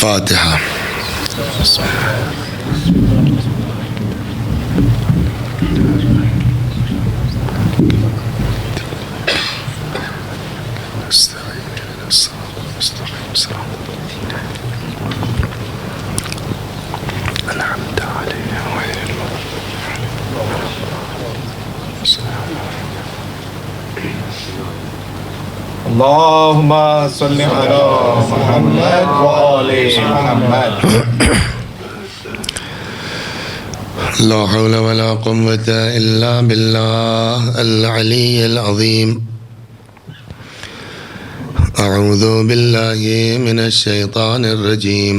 فاتحہ. اللهم صل على محمد وآل محمد. لا حول ولا قوة إلا بالله العلي العظيم. أعوذ بالله من الشيطان الرجيم.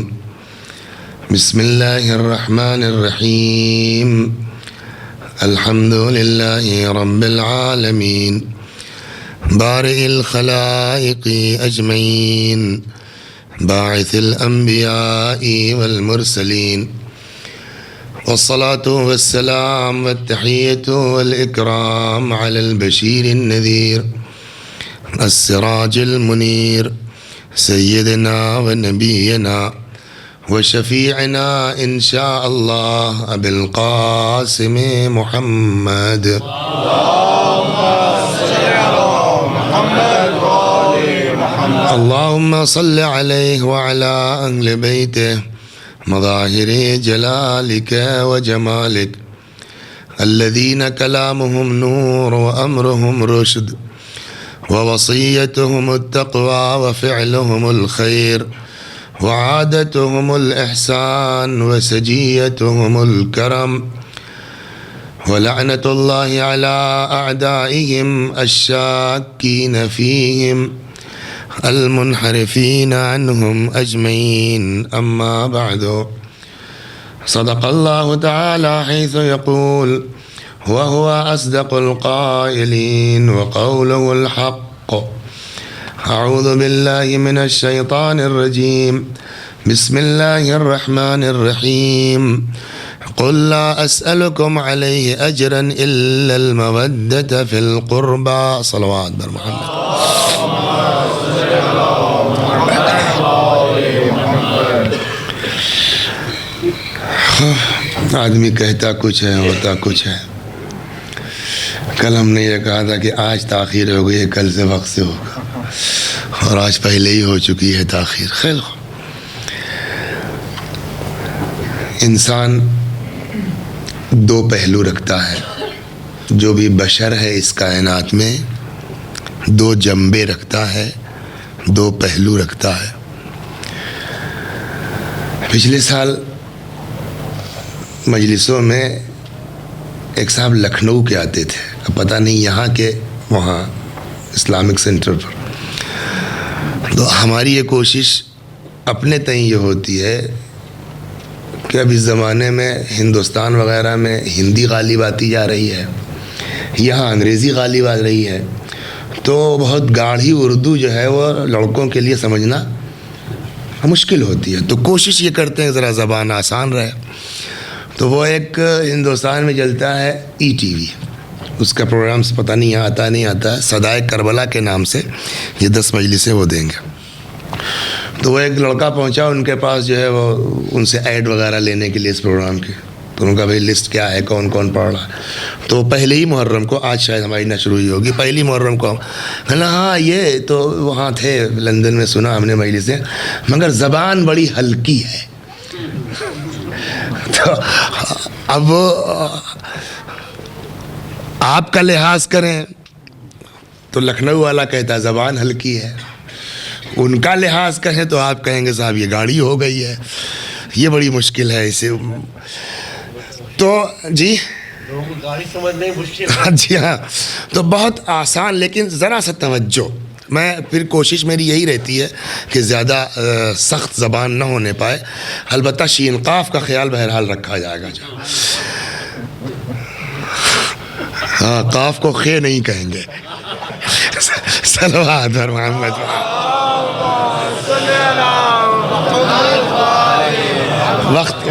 بسم الله الرحمن الرحيم. الحمد لله رب العالمين بارئ الخلائق أجمعين باعث الأنبياء والمرسلين والصلاة والسلام والتحية والإكرام على البشير النذير السراج المنير سيدنا ونبينا وشفيعنا إن شاء الله أبي القاسم محمد. اللهم صل عليه وعلى أهل بيته مظاهر جلالك وجمالك الذين كلامهم نور وأمرهم رشد ووصيتهم التقوى وفعلهم الخير وعادتهم الإحسان وسجيتهم الكرم ولعنة الله على أعدائهم الشاكين فيهم المنحرفين عنهم أجمعين. أما بعد، صدق الله تعالى حيث يقول وهو أصدق القائلين وقوله الحق. أعوذ بالله من الشيطان الرجيم. بسم الله الرحمن الرحيم. قل لا أسألكم عليه أجرا إلا المودة في القربى. صلوات بر محمد. آدمی کہتا کچھ ہے ہوتا کچھ ہے. کل ہم نے یہ کہا تھا کہ آج تاخیر ہو گئی ہے، کل سے وقت سے ہوگا، اور آج پہلے ہی ہو چکی ہے تاخیر. خیر، انسان دو پہلو رکھتا ہے. جو بھی بشر ہے اس کائنات میں دو جنبے رکھتا ہے، دو پہلو رکھتا ہے. پچھلے سال مجلسوں میں ایک صاحب لکھنؤ کے آتے تھے، اب پتہ نہیں یہاں کے وہاں اسلامک سینٹر پر. تو ہماری یہ کوشش اپنے تئیں یہ ہوتی ہے کہ اب اس زمانے میں ہندوستان وغیرہ میں ہندی غالب آتی جا رہی ہے، یہاں انگریزی غالب آ رہی ہے، تو بہت گاڑھی اردو جو ہے وہ لڑکوں کے لیے سمجھنا مشکل ہوتی ہے. تو کوشش یہ کرتے ہیں ذرا زبان آسان رہے. تو وہ ایک ہندوستان میں چلتا ہے ای ٹی وی، اس کا پروگرام سے پتہ نہیں نہیں آتا ہے، صدائے کربلا کے نام سے یہ 10 مجلسیں وہ دیں گے. تو وہ ایک لڑکا پہنچا ان کے پاس، جو ہے وہ ان سے ایڈ وغیرہ لینے کے لیے اس پروگرام کی. تو ان کا بھائی لسٹ کیا ہے، کون کون پڑھ رہا ہے. تو پہلے ہی محرم کو، آج شاید ہماری نہ شروع ہوئی ہوگی، پہلی محرم کو ہاں یہ تو وہاں تھے لندن میں، سنا ہم نے مجلسیں، مگر زبان بڑی ہلکی ہے. تو اب آپ کا لحاظ کریں تو لکھنؤ والا کہتا ہے زبان ہلکی ہے، ان کا لحاظ کریں تو آپ کہیں گے صاحب یہ گاڑی ہو گئی ہے. یہ بڑی مشکل ہے اسے. تو جی گاڑی سمجھنا ہی مشکل. جی ہاں، تو بہت آسان، لیکن ذرا سا توجہ. میں پھر کوشش میری یہی رہتی ہے کہ زیادہ سخت زبان نہ ہونے پائے. البتہ شین قاف کا خیال بہرحال رکھا جائے گا. ہاں، قاف کو خے نہیں کہیں گے. صلوات بر محمد.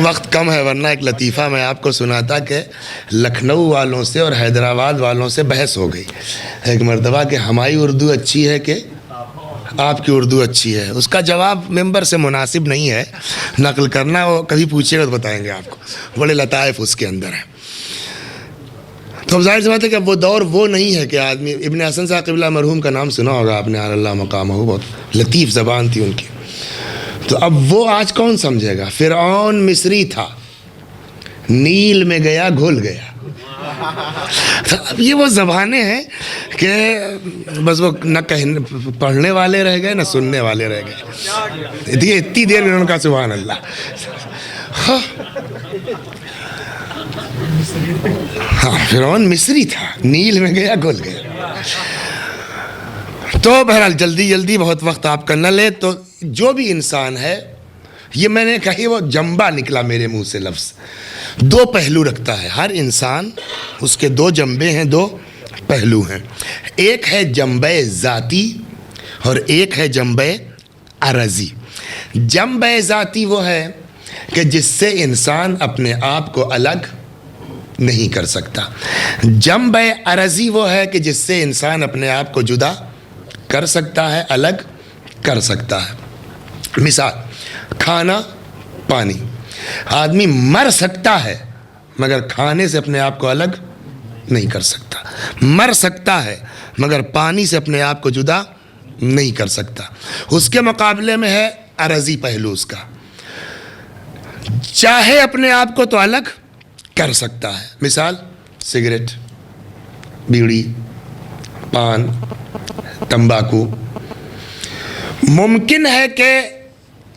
وقت کم ہے، ورنہ ایک لطیفہ میں آپ کو سناتا کہ لکھنؤ والوں سے اور حیدرآباد والوں سے بحث ہو گئی ایک مرتبہ کہ ہماری اردو اچھی ہے کہ آپ کی اردو اچھی ہے، اس کا جواب ممبر سے مناسب نہیں ہے نقل کرنا، وہ کبھی پوچھے گا تو بتائیں گے آپ کو، بڑے لطائف اس کے اندر ہیں۔ تو اب ظاہر سی بات ہے کہ اب وہ دور وہ نہیں ہے کہ آدمی، ابن حسن صاحب قبلہ مرحوم کا نام سنا ہوگا آپ نے، اللہ مقامہ، بہت لطیف زبان تھی ان کی، تو اب وہ آج کون سمجھے گا؟ فرعون مصری تھا، نیل میں گیا گھل گیا۔ تو اب یہ وہ زبانیں ہیں کہ بس وہ نہ پڑھنے والے رہ گئے نہ سننے والے رہ گئے۔ دیکھیے اتنی دیر میں انہوں نے کہا سبحان اللہ۔ ہاں فرعون مصری تھا، نیل میں گیا گھل گیا۔ تو بہرحال جلدی بہت وقت آپ کا نہ لے، تو جو بھی انسان ہے، یہ میں نے کہی وہ جنبہ نکلا میرے منہ سے لفظ، دو پہلو رکھتا ہے ہر انسان، اس کے دو جنبے ہیں، دو پہلو ہیں، ایک ہے جنبہ ذاتی اور ایک ہے جنبہ عرضی۔ جنبہ ذاتی وہ ہے کہ جس سے انسان اپنے آپ کو الگ نہیں کر سکتا، جنبہ عرضی وہ ہے کہ جس سے انسان اپنے آپ کو جدا کر سکتا ہے، الگ کر سکتا ہے۔ مثال، کھانا پانی، آدمی مر سکتا ہے مگر کھانے سے اپنے آپ کو الگ نہیں کر سکتا، مر سکتا ہے مگر پانی سے اپنے آپ کو جدا نہیں کر سکتا۔ اس کے مقابلے میں ہے عرضی پہلو اس کا، چاہے اپنے آپ کو تو الگ کر سکتا ہے۔ مثال، سگریٹ، بیڑی، پان، تمباکو، ممکن ہے کہ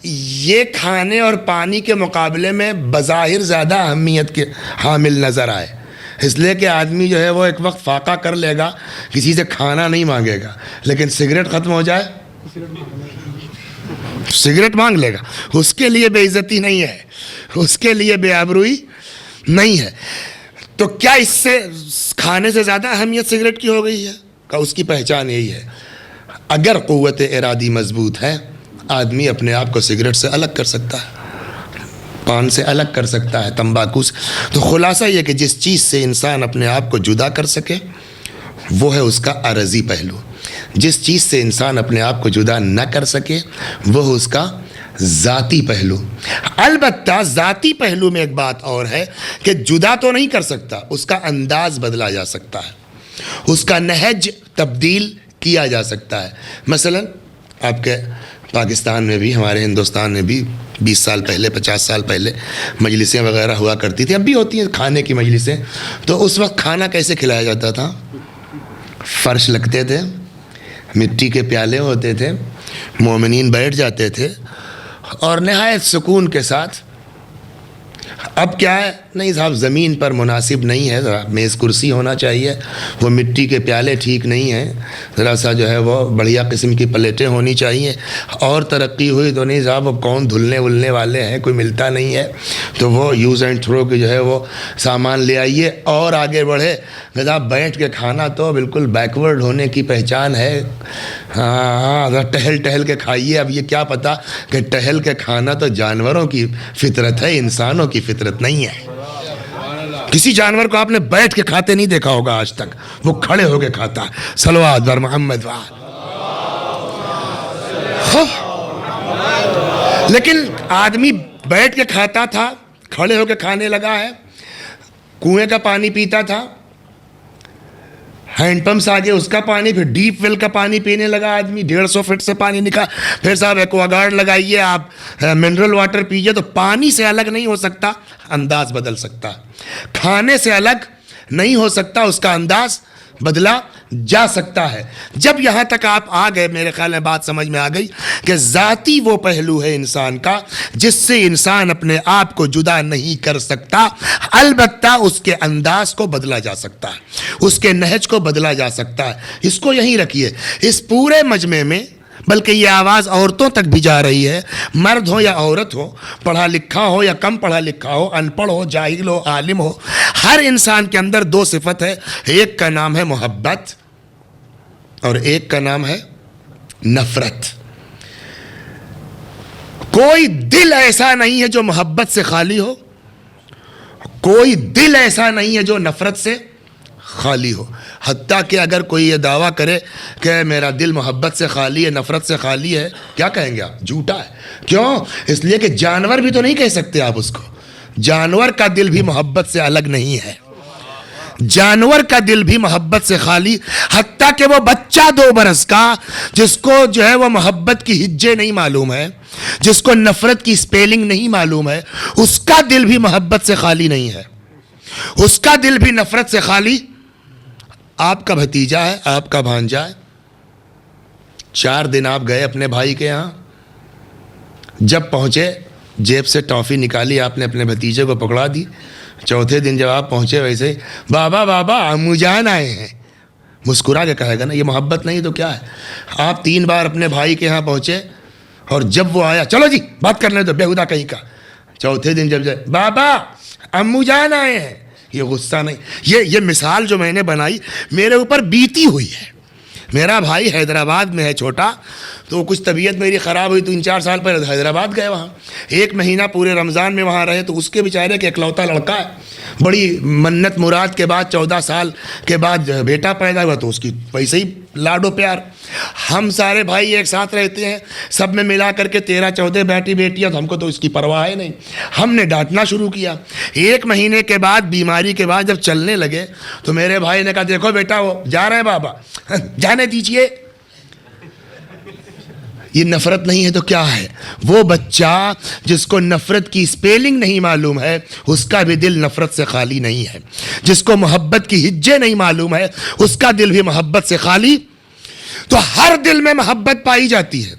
یہ کھانے اور پانی کے مقابلے میں بظاہر زیادہ اہمیت کے حامل نظر آئے، اس لیے کہ آدمی جو ہے وہ ایک وقت فاقہ کر لے گا، کسی سے کھانا نہیں مانگے گا، لیکن سگریٹ ختم ہو جائے سگریٹ مانگ لے گا، اس کے لیے بے عزتی نہیں ہے، اس کے لیے بے آبروئی نہیں ہے۔ تو کیا اس سے کھانے سے زیادہ اہمیت سگریٹ کی ہو گئی ہے؟ کہ اس کی پہچان یہی ہے، اگر قوت ارادی مضبوط ہے، آدمی اپنے آپ کو سگریٹ سے الگ کر سکتا ہے، پان سے الگ کر سکتا ہے، تمباکو سے۔ تو خلاصہ یہ کہ جس چیز سے انسان اپنے آپ کو جدا کر سکے وہ ہے اس کا عرضی پہلو، جس چیز سے انسان اپنے آپ کو جدا نہ کر سکے وہ ہے اس کا ذاتی پہلو۔ البتہ ذاتی پہلو میں ایک بات اور ہے کہ جدا تو نہیں کر سکتا، اس کا انداز بدلا جا سکتا ہے، اس کا نہج تبدیل کیا جا سکتا ہے۔ مثلا آپ کے پاکستان میں بھی، ہمارے ہندوستان میں بھی 20 سال پہلے 50 سال پہلے مجلسیں وغیرہ ہوا کرتی تھیں، اب بھی ہوتی ہیں کھانے کی مجلسیں۔ تو اس وقت کھانا کیسے کھلایا جاتا تھا؟ فرش لگتے تھے، مٹی کے پیالے ہوتے تھے، مومنین بیٹھ جاتے تھے اور نہایت سکون کے ساتھ۔ اب کیا ہے، نہیں صاحب زمین پر مناسب نہیں ہے، ذرا میز کرسی ہونا چاہیے، وہ مٹی کے پیالے ٹھیک نہیں ہیں، ذرا سا جو ہے وہ بڑھیا قسم کی پلیٹیں ہونی چاہیے، اور ترقی ہوئی تو نہیں صاحب، اب کون دھلنے ولنے والے ہیں، کوئی ملتا نہیں ہے، تو وہ یوز اینڈ تھرو کے جو ہے وہ سامان لے آئیے اور آگے بڑھے۔ جناب بیٹھ کے کھانا تو بالکل بیکورڈ ہونے کی پہچان ہے۔ ہاں ذرا ٹہل کے کھائیے۔ اب یہ کیا پتہ کہ ٹہل کے کھانا تو جانوروں کی فطرت ہے، انسانوں کی فطرت نہیں ہے۔ کسی جانور کو آپ نے بیٹھ کے کھاتے نہیں دیکھا ہوگا آج تک، وہ کھڑے ہو کے کھاتا ہے۔ صلوات بر محمد وآل۔ لیکن آدمی بیٹھ کے کھاتا تھا، کھڑے ہو کے کھانے لگا ہے، کنویں کا پانی پیتا تھا، ہینڈ پمپ سے آگے اس کا پانی، پھر ڈیپ ویل کا پانی پینے لگا آدمی، 150 فٹ سے پانی نکال، پھر صاحب ایکوا گارڈ لگائیے، آپ منرل واٹر پیجیے۔ تو پانی سے الگ نہیں ہو سکتا، انداز بدل سکتا۔ کھانے سے الگ نہیں ہو سکتا، اس کا انداز بدلا جا سکتا ہے۔ جب یہاں تک آپ آ گئے، میرے خیال میں بات سمجھ میں آ گئی کہ ذاتی وہ پہلو ہے انسان کا جس سے انسان اپنے آپ کو جدا نہیں کر سکتا، البتہ اس کے انداز کو بدلا جا سکتا ہے، اس کے نہج کو بدلا جا سکتا ہے۔ اس کو یہیں رکھیے، اس پورے مجمع میں، بلکہ یہ آواز عورتوں تک بھی جا رہی ہے، مرد ہو یا عورت ہو، پڑھا لکھا ہو یا کم پڑھا لکھا ہو، ان پڑھ ہو، جاہل ہو، عالم ہو، ہر انسان کے اندر دو صفت ہے، ایک کا نام ہے محبت اور ایک کا نام ہے نفرت۔ کوئی دل ایسا نہیں ہے جو محبت سے خالی ہو، کوئی دل ایسا نہیں ہے جو نفرت سے خالی ہو. حتیٰ کہ اگر کوئی یہ دعویٰ کرے کہ میرا دل محبت سے خالی ہے, نفرت سے خالی ہے, کیا کہیں گے آپ؟ جھوٹا ہے. کیوں؟ اس لیے کہ جانور بھی تو نہیں کہہ سکتے آپ اس کو. جانور کا دل بھی محبت سے الگ نہیں ہے. جانور کا دل بھی محبت سے خالی, حتیٰ کہ وہ بچہ 2 برس کا جس کو جو ہے وہ محبت کی ہجے نہیں معلوم ہے, جس کو نفرت کی سپیلنگ نہیں معلوم ہے, اس کا دل بھی محبت سے خالی نہیں ہے. اس کا دل بھی نفرت سے خالی. آپ کا بھتیجا ہے, آپ کا بھانجا ہے, 4 دن آپ گئے اپنے بھائی کے یہاں, جب پہنچے جیب سے ٹافی نکالی, آپ نے اپنے بھتیجے کو پکڑا دی. چوتھے دن جب آپ پہنچے ویسے ہی بابا بابا عمو جان آئے ہیں, مسکرا کے کہے گا نا. یہ محبت نہیں تو کیا ہے؟ آپ 3 بار اپنے بھائی کے یہاں پہنچے اور جب وہ آیا, چلو جی بات کرنے دو بےہودہ کہیں کا. چوتھے دن جب جائے بابا عمو جان آئے ہیں, یہ غصہ نہیں. یہ مثال جو میں نے بنائی میرے اوپر بیتی ہوئی ہے. میرا بھائی حیدرآباد میں ہے چھوٹا, تو کچھ طبیعت میری خراب ہوئی تو 3-4 سال پہلے حیدرآباد گئے, وہاں 1 مہینہ پورے رمضان میں وہاں رہے. تو اس کے بیچارے کے اکلوتا لڑکا ہے, بڑی منت مراد کے بعد 14 سال کے بعد بیٹا پیدا ہوا, تو اس کی ویسے ہی لاڈو پیار. ہم سارے بھائی ایک ساتھ رہتے ہیں, سب میں ملا کر کے 13-14 بیٹیاں, تو ہم کو تو اس کی پرواہ ہے نہیں. ہم نے ڈانٹنا شروع کیا. 1 مہینے کے بعد بیماری کے بعد جب چلنے لگے تو میرے بھائی نے کہا دیکھو بیٹا وہ جا رہے ہیں بابا, جانے دیجئے. یہ نفرت نہیں ہے تو کیا ہے؟ وہ بچہ جس کو نفرت کی سپیلنگ نہیں معلوم ہے, اس کا بھی دل نفرت سے خالی نہیں ہے. جس کو محبت کی ہجے نہیں معلوم ہے, اس کا دل بھی محبت سے خالی. تو ہر دل میں محبت پائی جاتی ہے,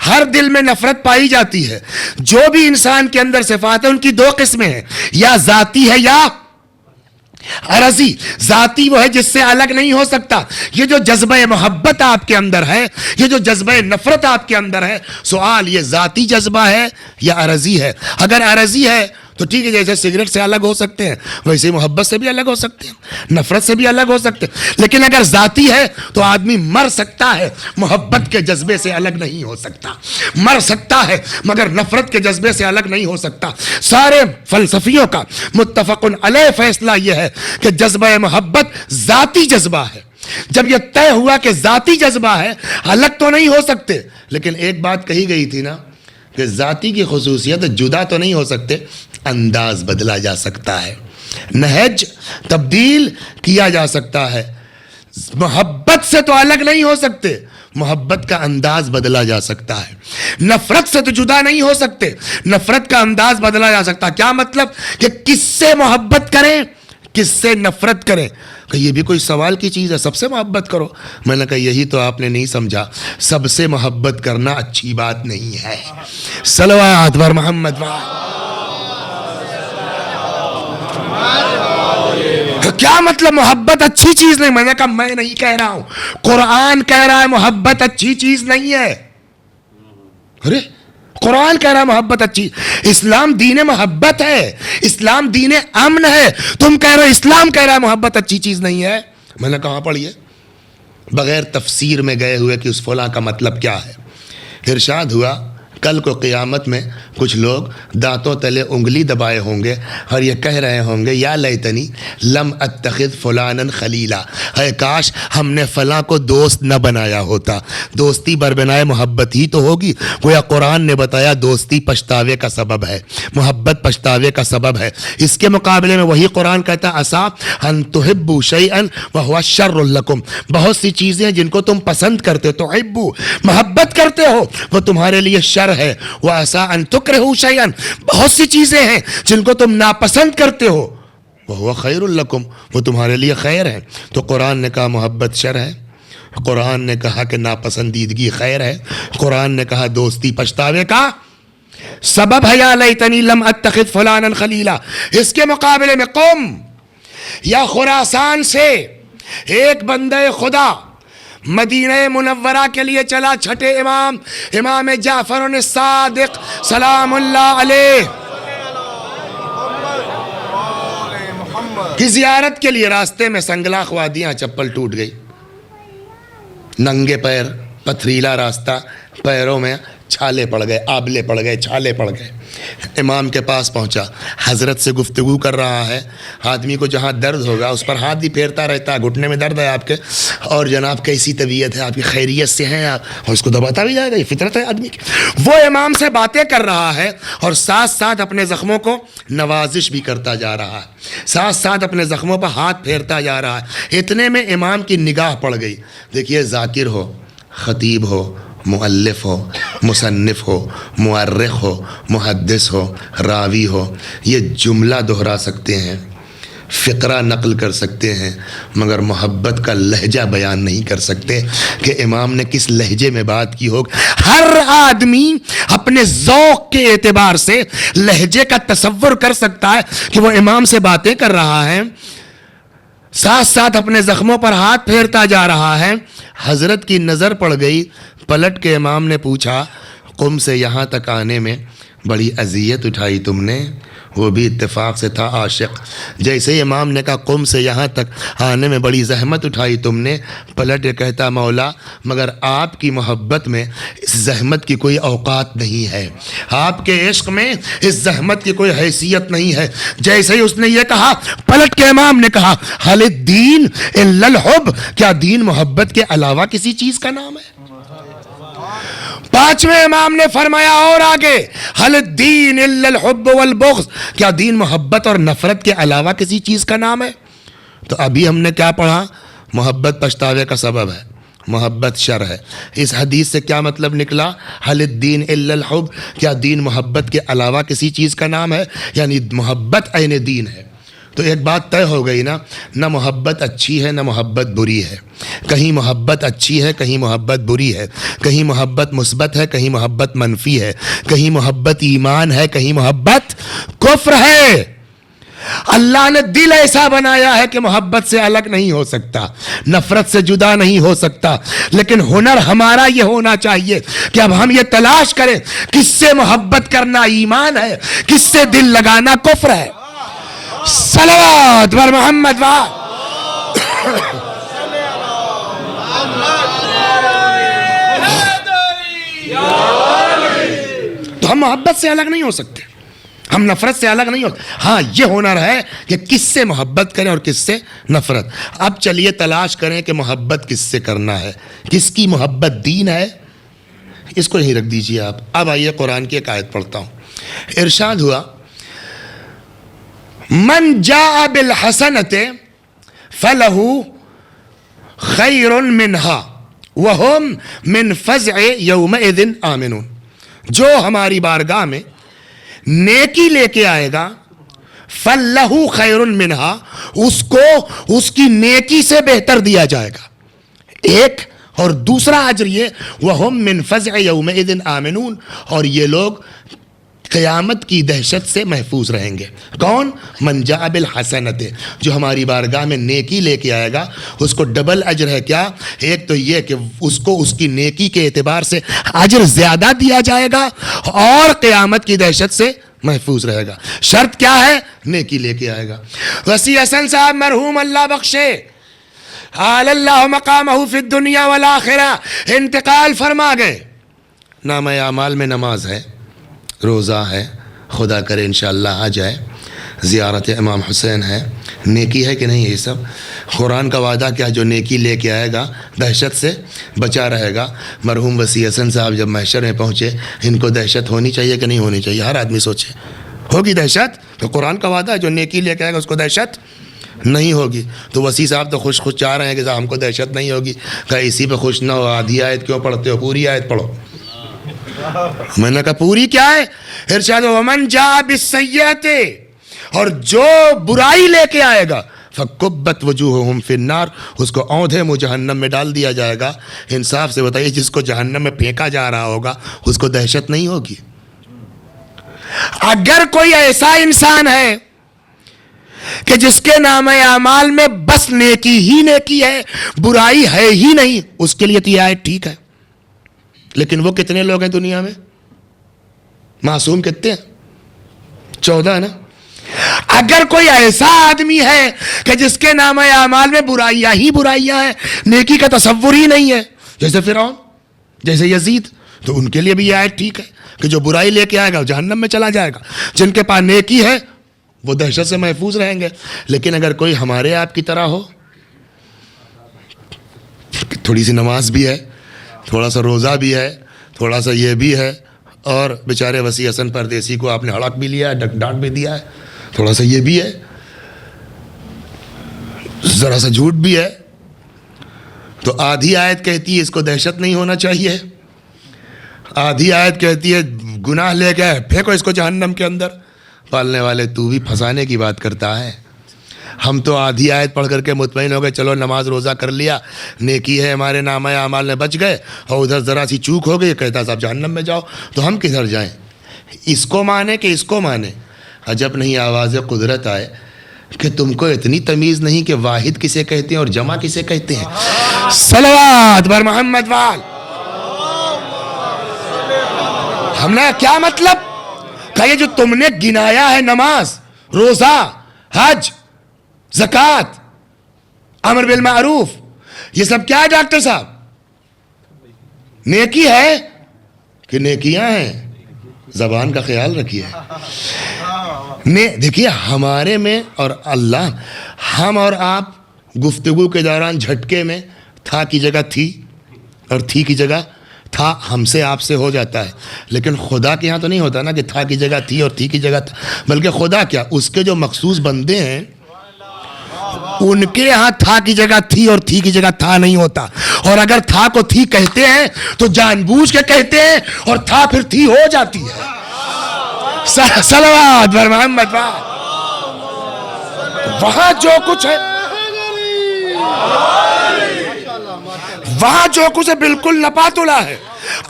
ہر دل میں نفرت پائی جاتی ہے. جو بھی انسان کے اندر صفات ہیں ان کی 2 قسمیں ہیں, یا ذاتی ہے یا عرضی. ذاتی وہ ہے جس سے الگ نہیں ہو سکتا. یہ جو جذبہ محبت آپ کے اندر ہے, یہ جو جذبہ نفرت آپ کے اندر ہے, سوال یہ ذاتی جذبہ ہے یا عرضی ہے؟ اگر عرضی ہے تو ٹھیک ہے, جیسے سگریٹ سے الگ ہو سکتے ہیں ویسے محبت سے بھی الگ ہو سکتے ہیں, نفرت سے بھی الگ ہو سکتے ہیں. لیکن اگر ذاتی ہے تو آدمی مر سکتا ہے, محبت کے جذبے سے الگ نہیں ہو سکتا. مر سکتا ہے مگر نفرت کے جذبے سے الگ نہیں ہو سکتا. سارے فلسفیوں کا متفق علیہ فیصلہ یہ ہے کہ جذبہ محبت ذاتی جذبہ ہے. جب یہ طے ہوا کہ ذاتی جذبہ ہے, الگ تو نہیں ہو سکتے. لیکن ایک بات کہی گئی تھی نا کہ ذاتی کی خصوصیت جدا تو نہیں ہو سکتے, انداز بدلا جا سکتا ہے, نہج تبدیل کیا جا سکتا ہے. محبت سے تو الگ نہیں ہو سکتے, محبت کا انداز بدلا جا سکتا ہے. نفرت سے تو جدا نہیں ہو سکتے, نفرت کا انداز بدلا جا سکتا. کیا مطلب؟ کہ کس سے محبت کریں, کس سے نفرت کریں. کہ یہ بھی کوئی سوال کی چیز ہے, سب سے محبت کرو. میں نے کہا یہی تو آپ نے نہیں سمجھا, سب سے محبت کرنا اچھی بات نہیں ہے. صلوات بر محمد. کیا مطلب محبت اچھی چیز نہیں؟ میں نے کہا میں نہیں کہہ رہا ہوں, قرآن کہہ رہا ہے محبت اچھی چیز نہیں ہے. ارے قرآن کہہ رہا ہے محبت اچھی. اسلام دین محبت ہے, اسلام دین امن ہے. تم کہہ رہے ہو اسلام کہہ رہا ہے محبت اچھی چیز نہیں ہے. میں نے کہاں پڑھی ہے؟ بغیر تفسیر میں گئے ہوئے کہ اس فلاں کا مطلب کیا ہے. ارشاد ہوا کل کو قیامت میں کچھ لوگ دانتوں تلے انگلی دبائے ہوں گے اور یہ کہہ رہے ہوں گے یا لیتنی لم اتخذ فلانا خلیلا, اے کاش ہم نے فلاں کو دوست نہ بنایا ہوتا. دوستی بربنائے محبت ہی تو ہوگی. گویا قرآن نے بتایا دوستی پچھتاوے کا سبب ہے, محبت پچھتاوے کا سبب ہے. اس کے مقابلے میں وہی قرآن کہتا ہے عسیٰ ان تحبوا شیئا وہو شر لکم, بہت سی چیزیں ہیں جن کو تم پسند کرتے, تحبوا محبت کرتے ہو, وہ تمہارے لیے شر ہے. وَعَسَىٰ أَن تُكْرِهُوا شَيْئًا, بہت سی چیزیں ہیں جن کو تم ناپسند کرتے ہو, وَهُوَ خَيْرٌ لَكُمْ, وہ تمہارے لیے خیر ہے. تو قرآن نے کہا محبت شر ہے, قرآن نے کہا کہ ناپسندیدگی خیر ہے, قرآن نے کہا دوستی پچھتاوے کا سبب ہے. یا لیتنی لم اتخذ فلانا خلیلا. اس کے مقابلے میں قم یا خراسان سے ایک بندے خدا مدینہ منورہ کے لیے چلا, چھٹے امام جعفر الصادق سلام اللہ علیہ کی زیارت کے لیے. راستے میں سنگلاخ وادیاں, چپل ٹوٹ گئی, ننگے پیر, پتھریلا راستہ, پیروں میں چھالے پڑ گئے، آبلے پڑ گئے، چھالے پڑ گئے۔ امام کے پاس پہنچا، حضرت سے گفتگو کر رہا ہے۔ آدمی کو جہاں درد ہوگا اس پر ہاتھ بھی پھیرتا رہتا ہے، گھٹنے میں درد ہے آپ کے، اور جناب کیسی طبیعت ہے آپ کی، خیریت سے ہیں آپ، اور اس کو دباتا بھی جائے گا، یہ فطرت ہے آدمی کی۔ وہ امام سے باتیں کر رہا ہے اور ساتھ ساتھ اپنے زخموں کو نوازش بھی کرتا جا رہا ہے، ساتھ ساتھ اپنے زخموں پر ہاتھ پھیرتا جا رہا ہے۔ اتنے میں امام کی نگاہ پڑ گئی۔ دیکھیے، ذاکر ہو، خطیب ہو، مؤلف ہو، مصنف ہو، مؤرخ ہو، محدث ہو، راوی ہو، یہ جملہ دہرا سکتے ہیں، فقرہ نقل کر سکتے ہیں، مگر محبت کا لہجہ بیان نہیں کر سکتے کہ امام نے کس لہجے میں بات کی ہو۔ ہر آدمی اپنے ذوق کے اعتبار سے لہجے کا تصور کر سکتا ہے کہ وہ امام سے باتیں کر رہا ہے، ساتھ ساتھ اپنے زخموں پر ہاتھ پھیرتا جا رہا ہے۔ حضرت کی نظر پڑ گئی، پلٹ کے امام نے پوچھا، قم سے یہاں تک آنے میں بڑی اذیت اٹھائی تم نے؟ وہ بھی اتفاق سے تھا عاشق۔ جیسے ہی امام نے کہا قم سے یہاں تک آنے میں بڑی زحمت اٹھائی تم نے، پلٹ کے کہتا، مولا مگر آپ کی محبت میں اس زحمت کی کوئی اوقات نہیں ہے، آپ کے عشق میں اس زحمت کی کوئی حیثیت نہیں ہے۔ جیسے ہی اس نے یہ کہا، پلٹ کے امام نے کہا، حل الدین الا الحب، کیا دین محبت کے علاوہ کسی چیز کا نام ہے؟ پانچویں امام نے فرمایا اور آگے، حل الدین الا الحب والبغض، کیا دین محبت اور نفرت کے علاوہ کسی چیز کا نام ہے؟ تو ابھی ہم نے کیا پڑھا؟ محبت پچھتاوے کا سبب ہے، محبت شر ہے۔ اس حدیث سے کیا مطلب نکلا؟ حل الدین الا الحب، کیا دین محبت کے علاوہ کسی چیز کا نام ہے؟ یعنی محبت عین دین ہے۔ تو ایک بات طے ہو گئی نا، نہ محبت اچھی ہے نہ محبت بری ہے، کہیں محبت اچھی ہے کہیں محبت بری ہے، کہیں محبت مثبت ہے کہیں محبت منفی ہے، کہیں محبت ایمان ہے کہیں محبت کفر ہے۔ اللہ نے دل ایسا بنایا ہے کہ محبت سے الگ نہیں ہو سکتا، نفرت سے جدا نہیں ہو سکتا، لیکن ہنر ہمارا یہ ہونا چاہیے کہ اب ہم یہ تلاش کریں کس سے محبت کرنا ایمان ہے، کس سے دل لگانا کفر ہے۔ صلوات بر محمد تو ہم محبت سے الگ نہیں ہو سکتے، ہم نفرت سے الگ نہیں ہو۔ ہاں یہ ہنر ہے کہ کس سے محبت کریں اور کس سے نفرت۔ اب چلیے تلاش کریں کہ محبت کس سے کرنا ہے، کس کی محبت دین ہے، اس کو یہیں رکھ دیجئے آپ۔ اب آئیے قرآن کی ایک آیت پڑھتا ہوں۔ ارشاد ہوا، من جاء بالحسنۃ فلہ خیر منہا وہم من فزع یومئذ آمنون، جو ہماری بارگاہ میں نیکی لے کے آئے گا، فلہ خیر منہا، اس کو اس کی نیکی سے بہتر دیا جائے گا ایک، اور دوسرا اجر یہ، وہم من فزع یومئذ آمنون، اور یہ لوگ قیامت کی دہشت سے محفوظ رہیں گے۔ کون؟ من جاء بالحسنۃ، جو ہماری بارگاہ میں نیکی لے کے آئے گا، اس کو ڈبل اجر ہے۔ کیا؟ ایک تو یہ کہ اس کو اس کی نیکی کے اعتبار سے اجر زیادہ دیا جائے گا، اور قیامت کی دہشت سے محفوظ رہے گا۔ شرط کیا ہے؟ نیکی لے کے آئے گا۔ وسیع حسن صاحب مرحوم اللہ بخشے، اعلی اللہ مقامہ فی الدنیا والآخرہ، انتقال فرما گئے۔ نامہ اعمال میں نماز ہے، روزہ ہے، خدا کرے انشاءاللہ آ جائے، زیارت امام حسین ہے، نیکی ہے کہ نہیں؟ یہ سب قرآن کا وعدہ کیا، جو نیکی لے کے آئے گا دہشت سے بچا رہے گا۔ مرحوم وسیع حسن صاحب جب محشر میں پہنچے، ان کو دہشت ہونی چاہیے کہ نہیں ہونی چاہیے؟ ہر آدمی سوچے، ہوگی دہشت؟ تو قرآن کا وعدہ ہے جو نیکی لے کے آئے گا اس کو دہشت نہیں ہوگی۔ تو وسیع صاحب تو خوش چاہ رہے ہیں کہ ہم کو دہشت نہیں ہوگی۔ کہا اسی پہ خوش نہ ہو، آدھی آیت کیوں پڑھتے ہو، پوری آیت پڑھو۔ میں نے کہا پوری کیا ہے؟ ارشاد ومن جاء بالسیئۃ، اور جو برائی لے کے آئے گا، فکبت وجوہہم فی النار، اس کو اوندھے منہ جہنم میں ڈال دیا جائے گا۔ انصاف سے بتائیے، جس کو جہنم میں پھینکا جا رہا ہوگا اس کو دہشت نہیں ہوگی؟ اگر کوئی ایسا انسان ہے کہ جس کے نامہ اعمال میں بس نیکی ہی نیکی ہے، برائی ہے ہی نہیں، اس کے لیے تو یہ آیت ٹھیک ہے۔ لیکن وہ کتنے لوگ ہیں دنیا میں؟ معصوم کتنے ہیں؟ 14 نا۔ اگر کوئی ایسا آدمی ہے کہ جس کے نامہ اعمال میں برائیاں ہی برائیاں ہیں، نیکی کا تصور ہی نہیں ہے، جیسے فرعون، جیسے یزید، تو ان کے لیے بھی یہ آیت ٹھیک ہے کہ جو برائی لے کے آئے گا وہ جہنم میں چلا جائے گا. جن کے پاس نیکی ہے وہ دہشت سے محفوظ رہیں گے. لیکن اگر کوئی ہمارے آپ کی طرح ہو، تھوڑی سی نماز بھی ہے، تھوڑا سا روزہ بھی ہے، تھوڑا سا یہ بھی ہے، اور بیچارے وسیع حسن پردیسی کو آپ نے ہڑک بھی لیا ہے، ڈانٹ بھی دیا ہے، تھوڑا سا یہ بھی ہے، ذرا سا جھوٹ بھی ہے، تو آدھی آیت کہتی ہے اس کو دہشت نہیں ہونا چاہیے، آدھی آیت کہتی ہے گناہ لے کے پھینکو اس کو جہنم کے اندر. پالنے والے تو بھی پھنسانے کی بات کرتا ہے. ہم تو آدھی آیت پڑھ کر کے مطمئن ہو گئے، چلو نماز روزہ کر لیا، نیکی ہے ہمارے نامہ اعمال میں بچ گئے، اور ادھر ذرا سی چوک ہو گئی کہتا صاحب جہنم میں جاؤ. تو ہم کدھر جائیں؟ اس کو مانے کہ اس کو مانے؟ عجب نہیں آواز قدرت آئے کہ تم کو اتنی تمیز نہیں کہ واحد کسے کہتے ہیں اور جمع کسے کہتے ہیں. صلوات بر محمد وال. ہم نے کیا مطلب کہ یہ جو تم نے گنایا ہے، نماز، روزہ، حج، زکوٰۃ، امر بالمعروف، یہ سب کیا ہے ڈاکٹر صاحب؟ نیکی ہے کہ نیکیاں ہیں؟ زبان کا خیال رکھیے. دیکھیے ہمارے میں اور اللہ، ہم اور آپ گفتگو کے دوران جھٹکے میں تھا کی جگہ تھی اور تھی کی جگہ تھا ہم سے آپ سے ہو جاتا ہے. لیکن خدا کے ہاں تو نہیں ہوتا نا کہ تھا کی جگہ تھی اور تھی کی جگہ تھا، بلکہ خدا کیا، اس کے جو مخصوص بندے ہیں ان کے یہاں تھا کی جگہ تھی اور تھی کی جگہ تھا نہیں ہوتا. اور اگر تھا کو تھی کہتے ہیں تو جان بوجھ کے کہتے ہیں، اور تھا پھر تھی ہو جاتی ہے. صلوات بر محمد. وہاں جو کچھ ہے، وہاں جو کچھ ہے بالکل نپاتلا ہے.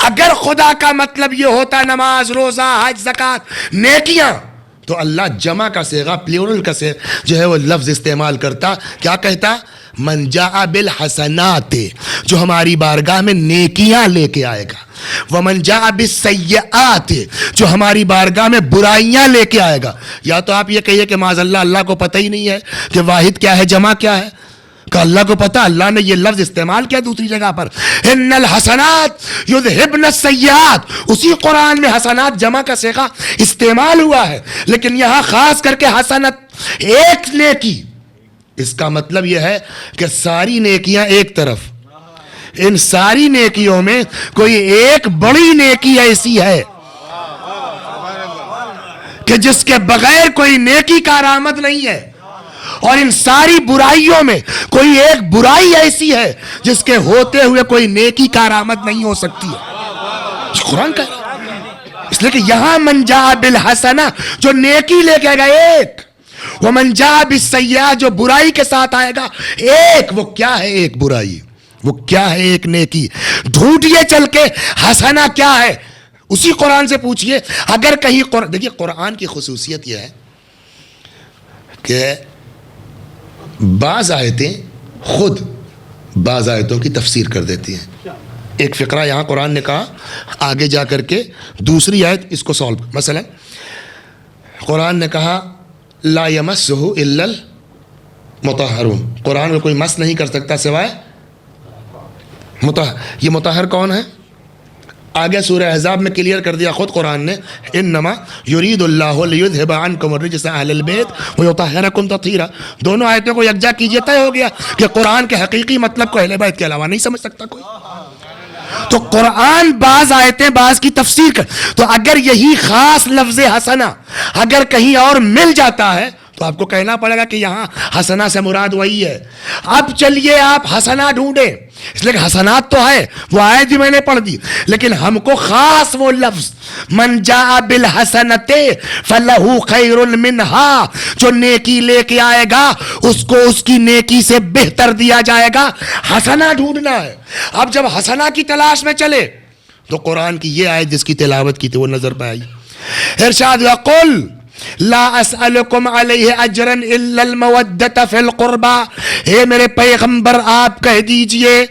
اگر خدا کا مطلب یہ ہوتا نماز، روزہ، حج، زکوٰۃ، نیکیاں، تو اللہ جمع کا صیغہ، پلیورل کا صیغہ جو ہے وہ لفظ استعمال کرتا. کیا کہتا؟ من جاء بالحسنات، جو ہماری بارگاہ میں نیکیاں لے کے آئے گا. ومن جاء بالسیئات، جو ہماری بارگاہ میں برائیاں لے کے آئے گا. یا تو آپ یہ کہیے کہ معاذ اللہ اللہ کو پتہ ہی نہیں ہے کہ واحد کیا ہے، جمع کیا ہے، کہ اللہ کو پتہ. اللہ نے یہ لفظ استعمال کیا دوسری جگہ پر، ان الحسنات یذہبن السیئات. اسی قرآن میں حسنات جمع کا صیغہ استعمال ہوا ہے، لیکن یہاں خاص کر کے حسنت ایک نیکی. اس کا مطلب یہ ہے کہ ساری نیکیاں ایک طرف، ان ساری نیکیوں میں کوئی ایک بڑی نیکی ایسی ہے کہ جس کے بغیر کوئی نیکی کارآمد نہیں ہے، اور ان ساری برائیوں میں کوئی ایک برائی ایسی ہے جس کے ہوتے ہوئے کوئی نیکی کارآمد نہیں ہو سکتی ہے. قرآن کا اس لیے کہ یہاں من جاء بالحسنہ، جو نیکی لے کے آئے گا ایک، ومن جاء بالسیئہ، جو برائی کے ساتھ آئے گا ایک. وہ کیا ہے ایک برائی؟ وہ کیا ہے ایک نیکی؟ ڈھونڈیے چل کے حسنہ کیا ہے، اسی قرآن سے پوچھئے. اگر کہیں دیکھیے قرآن کی خصوصیت یہ ہے کہ بعض آیتیں خود بعض آیتوں کی تفسیر کر دیتی ہیں. ایک فقرہ یہاں قرآن نے کہا، آگے جا کر کے دوسری آیت اس کو سالو. مثلا قرآن نے کہا لا یمسہ الا المطہرون، قرآن میں کوئی مس نہیں کر سکتا سوائے مطہر. یہ مطہر کون ہے؟ آگے سورہ احزاب میں کلیئر کر دیا خود قرآن نے، انما یرید اللہ لیذھب عنکم الرجس اہل البیت ویطہرکم تطہیرا. دونوں آیتوں کو یکجا کیجئے، طے ہو گیا کہ قرآن کے حقیقی مطلب کو اہل بیت کے علاوہ نہیں سمجھ سکتا کوئی. تو قرآن بعض آیتیں بعض کی تفسیر کر. تو اگر یہی خاص لفظ حسنہ اگر کہیں اور مل جاتا ہے تو آپ کو کہنا پڑے گا کہ یہاں حسنہ سے مراد وہی ہے. اب چلیے آپ حسنہ ڈھونڈیں، اس لیے کہ حسنات تو ہے، وہ آیت بھی میں نے پڑھ دی، لیکن ہم کو خاص وہ لفظ من جاء بالحسنۃ فلہ خیر منہا، جو نیکی لے کے آئے گا اس کو اس کی نیکی سے بہتر دیا جائے گا. حسنہ ڈھونڈنا ہے. اب جب حسنہ کی تلاش میں چلے تو قرآن کی یہ آیت جس کی تلاوت کی تھی وہ نظر پہ آئی. ارشاد وقل لا اسألکم علیہ اجرا الا المودۃ فی القربى. اے میرے پیغمبر آپ کہہ دیجئے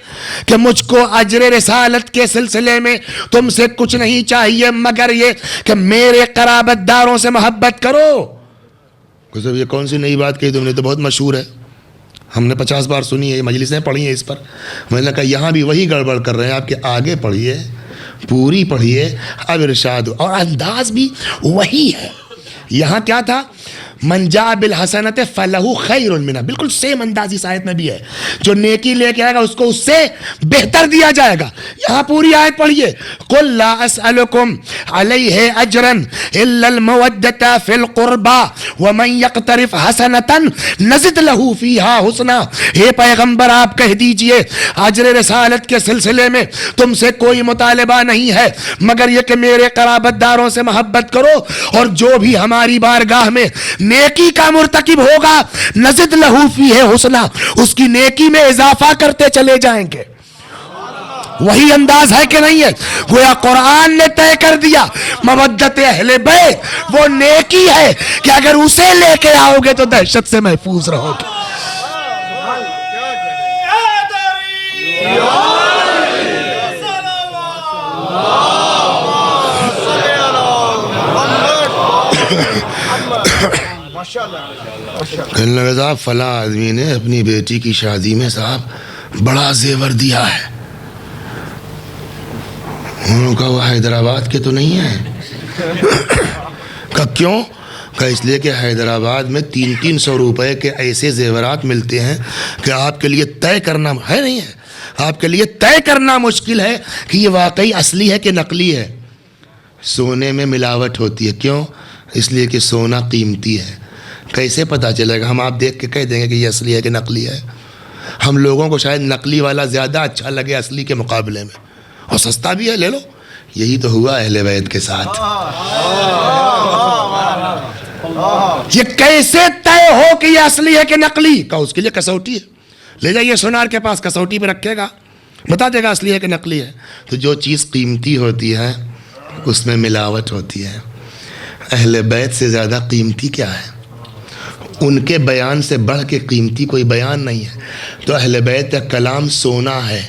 کہ مجھ کو اجر رسالت کے سلسلے میں تم سے کچھ نہیں چاہیے مگر یہ کہ میرے قرابت داروں سے محبت کرو. یہ کون سی نئی بات کہی تم نے؟ تو بہت مشہور ہے، ہم نے 50 بار سنی ہے، مجلسیں پڑھی ہیں اس پر. میں نے کہا یہاں بھی وہی گڑبڑ کر رہے ہیں آپ، کے آگے پڑھیے پوری پڑھیے اب ارشاد. اور انداز بھی وہی ہے. یہاں کیا تھا؟ من جاء بالحسنۃ فلہ خیر منہا، بالکل سیم انداز اس آیت میں بھی ہے. جو نیکی لے کے آئے گا اس کو اس سے بہتر دیا جائے گا. یہاں پوری آیت پڑھیے. قل لا اسألکم علیہ اجرا الا المودۃ فی القربى ومن یقترف حسنۃ نزد لہ فیہا حسنا. اے پیغمبر آپ کہہ دیجئے اجر رسالت کے سلسلے میں تم سے کوئی مطالبہ نہیں ہے مگر یہ کہ میرے قرابت داروں سے محبت کرو، اور جو بھی ہماری بارگاہ میں نیکی کا مرتکب ہوگا نزد لہو فیہ حسنا، اس کی نیکی میں اضافہ کرتے چلے جائیں گے. وہی انداز ہے کہ نہیں ہے؟ گویا قرآن نے طے کر دیا مودت اہل بیت وہ نیکی ہے کہ اگر اسے لے کے آؤ گے تو دہشت سے محفوظ رہو گے. کہنے لگا صاحب فلاں آدمی نے اپنی بیٹی کی شادی میں صاحب بڑا زیور دیا ہے. انہوں نے کہا وہ حیدرآباد کے تو نہیں ہیں. کہا کیوں؟ کہا اس لیے کہ حیدرآباد میں 300 روپے کے ایسے زیورات ملتے ہیں کہ آپ کے لیے طے کرنا ہے نہیں ہے، آپ کے لیے طے کرنا مشکل ہے کہ یہ واقعی اصلی ہے کہ نقلی ہے. سونے میں ملاوٹ ہوتی ہے. کیوں؟ اس لیے کہ سونا قیمتی ہے. کیسے پتہ چلے گا؟ ہم آپ دیکھ کے کہہ دیں گے کہ یہ اصلی ہے کہ نقلی ہے. ہم لوگوں کو شاید نقلی والا زیادہ اچھا لگے اصلی کے مقابلے میں، اور سستا بھی ہے، لے لو. یہی تو ہوا اہل بیت کے ساتھ. یہ کیسے طے ہو کہ یہ اصلی ہے کہ نقلی؟ کہا اس کے لیے کسوٹی ہے، لے جائیے سونار کے پاس، کسوٹی پہ رکھے گا، بتا دے گا اصلی ہے کہ نقلی ہے. تو جو چیز قیمتی ہوتی ہے اس میں ملاوٹ ہوتی ہے. اہل بیت سے زیادہ قیمتی کیا ہے؟ ان کے بیان سے بڑھ کے قیمتی کوئی بیان نہیں ہے. تو اہل بیت کا کلام سونا ہے.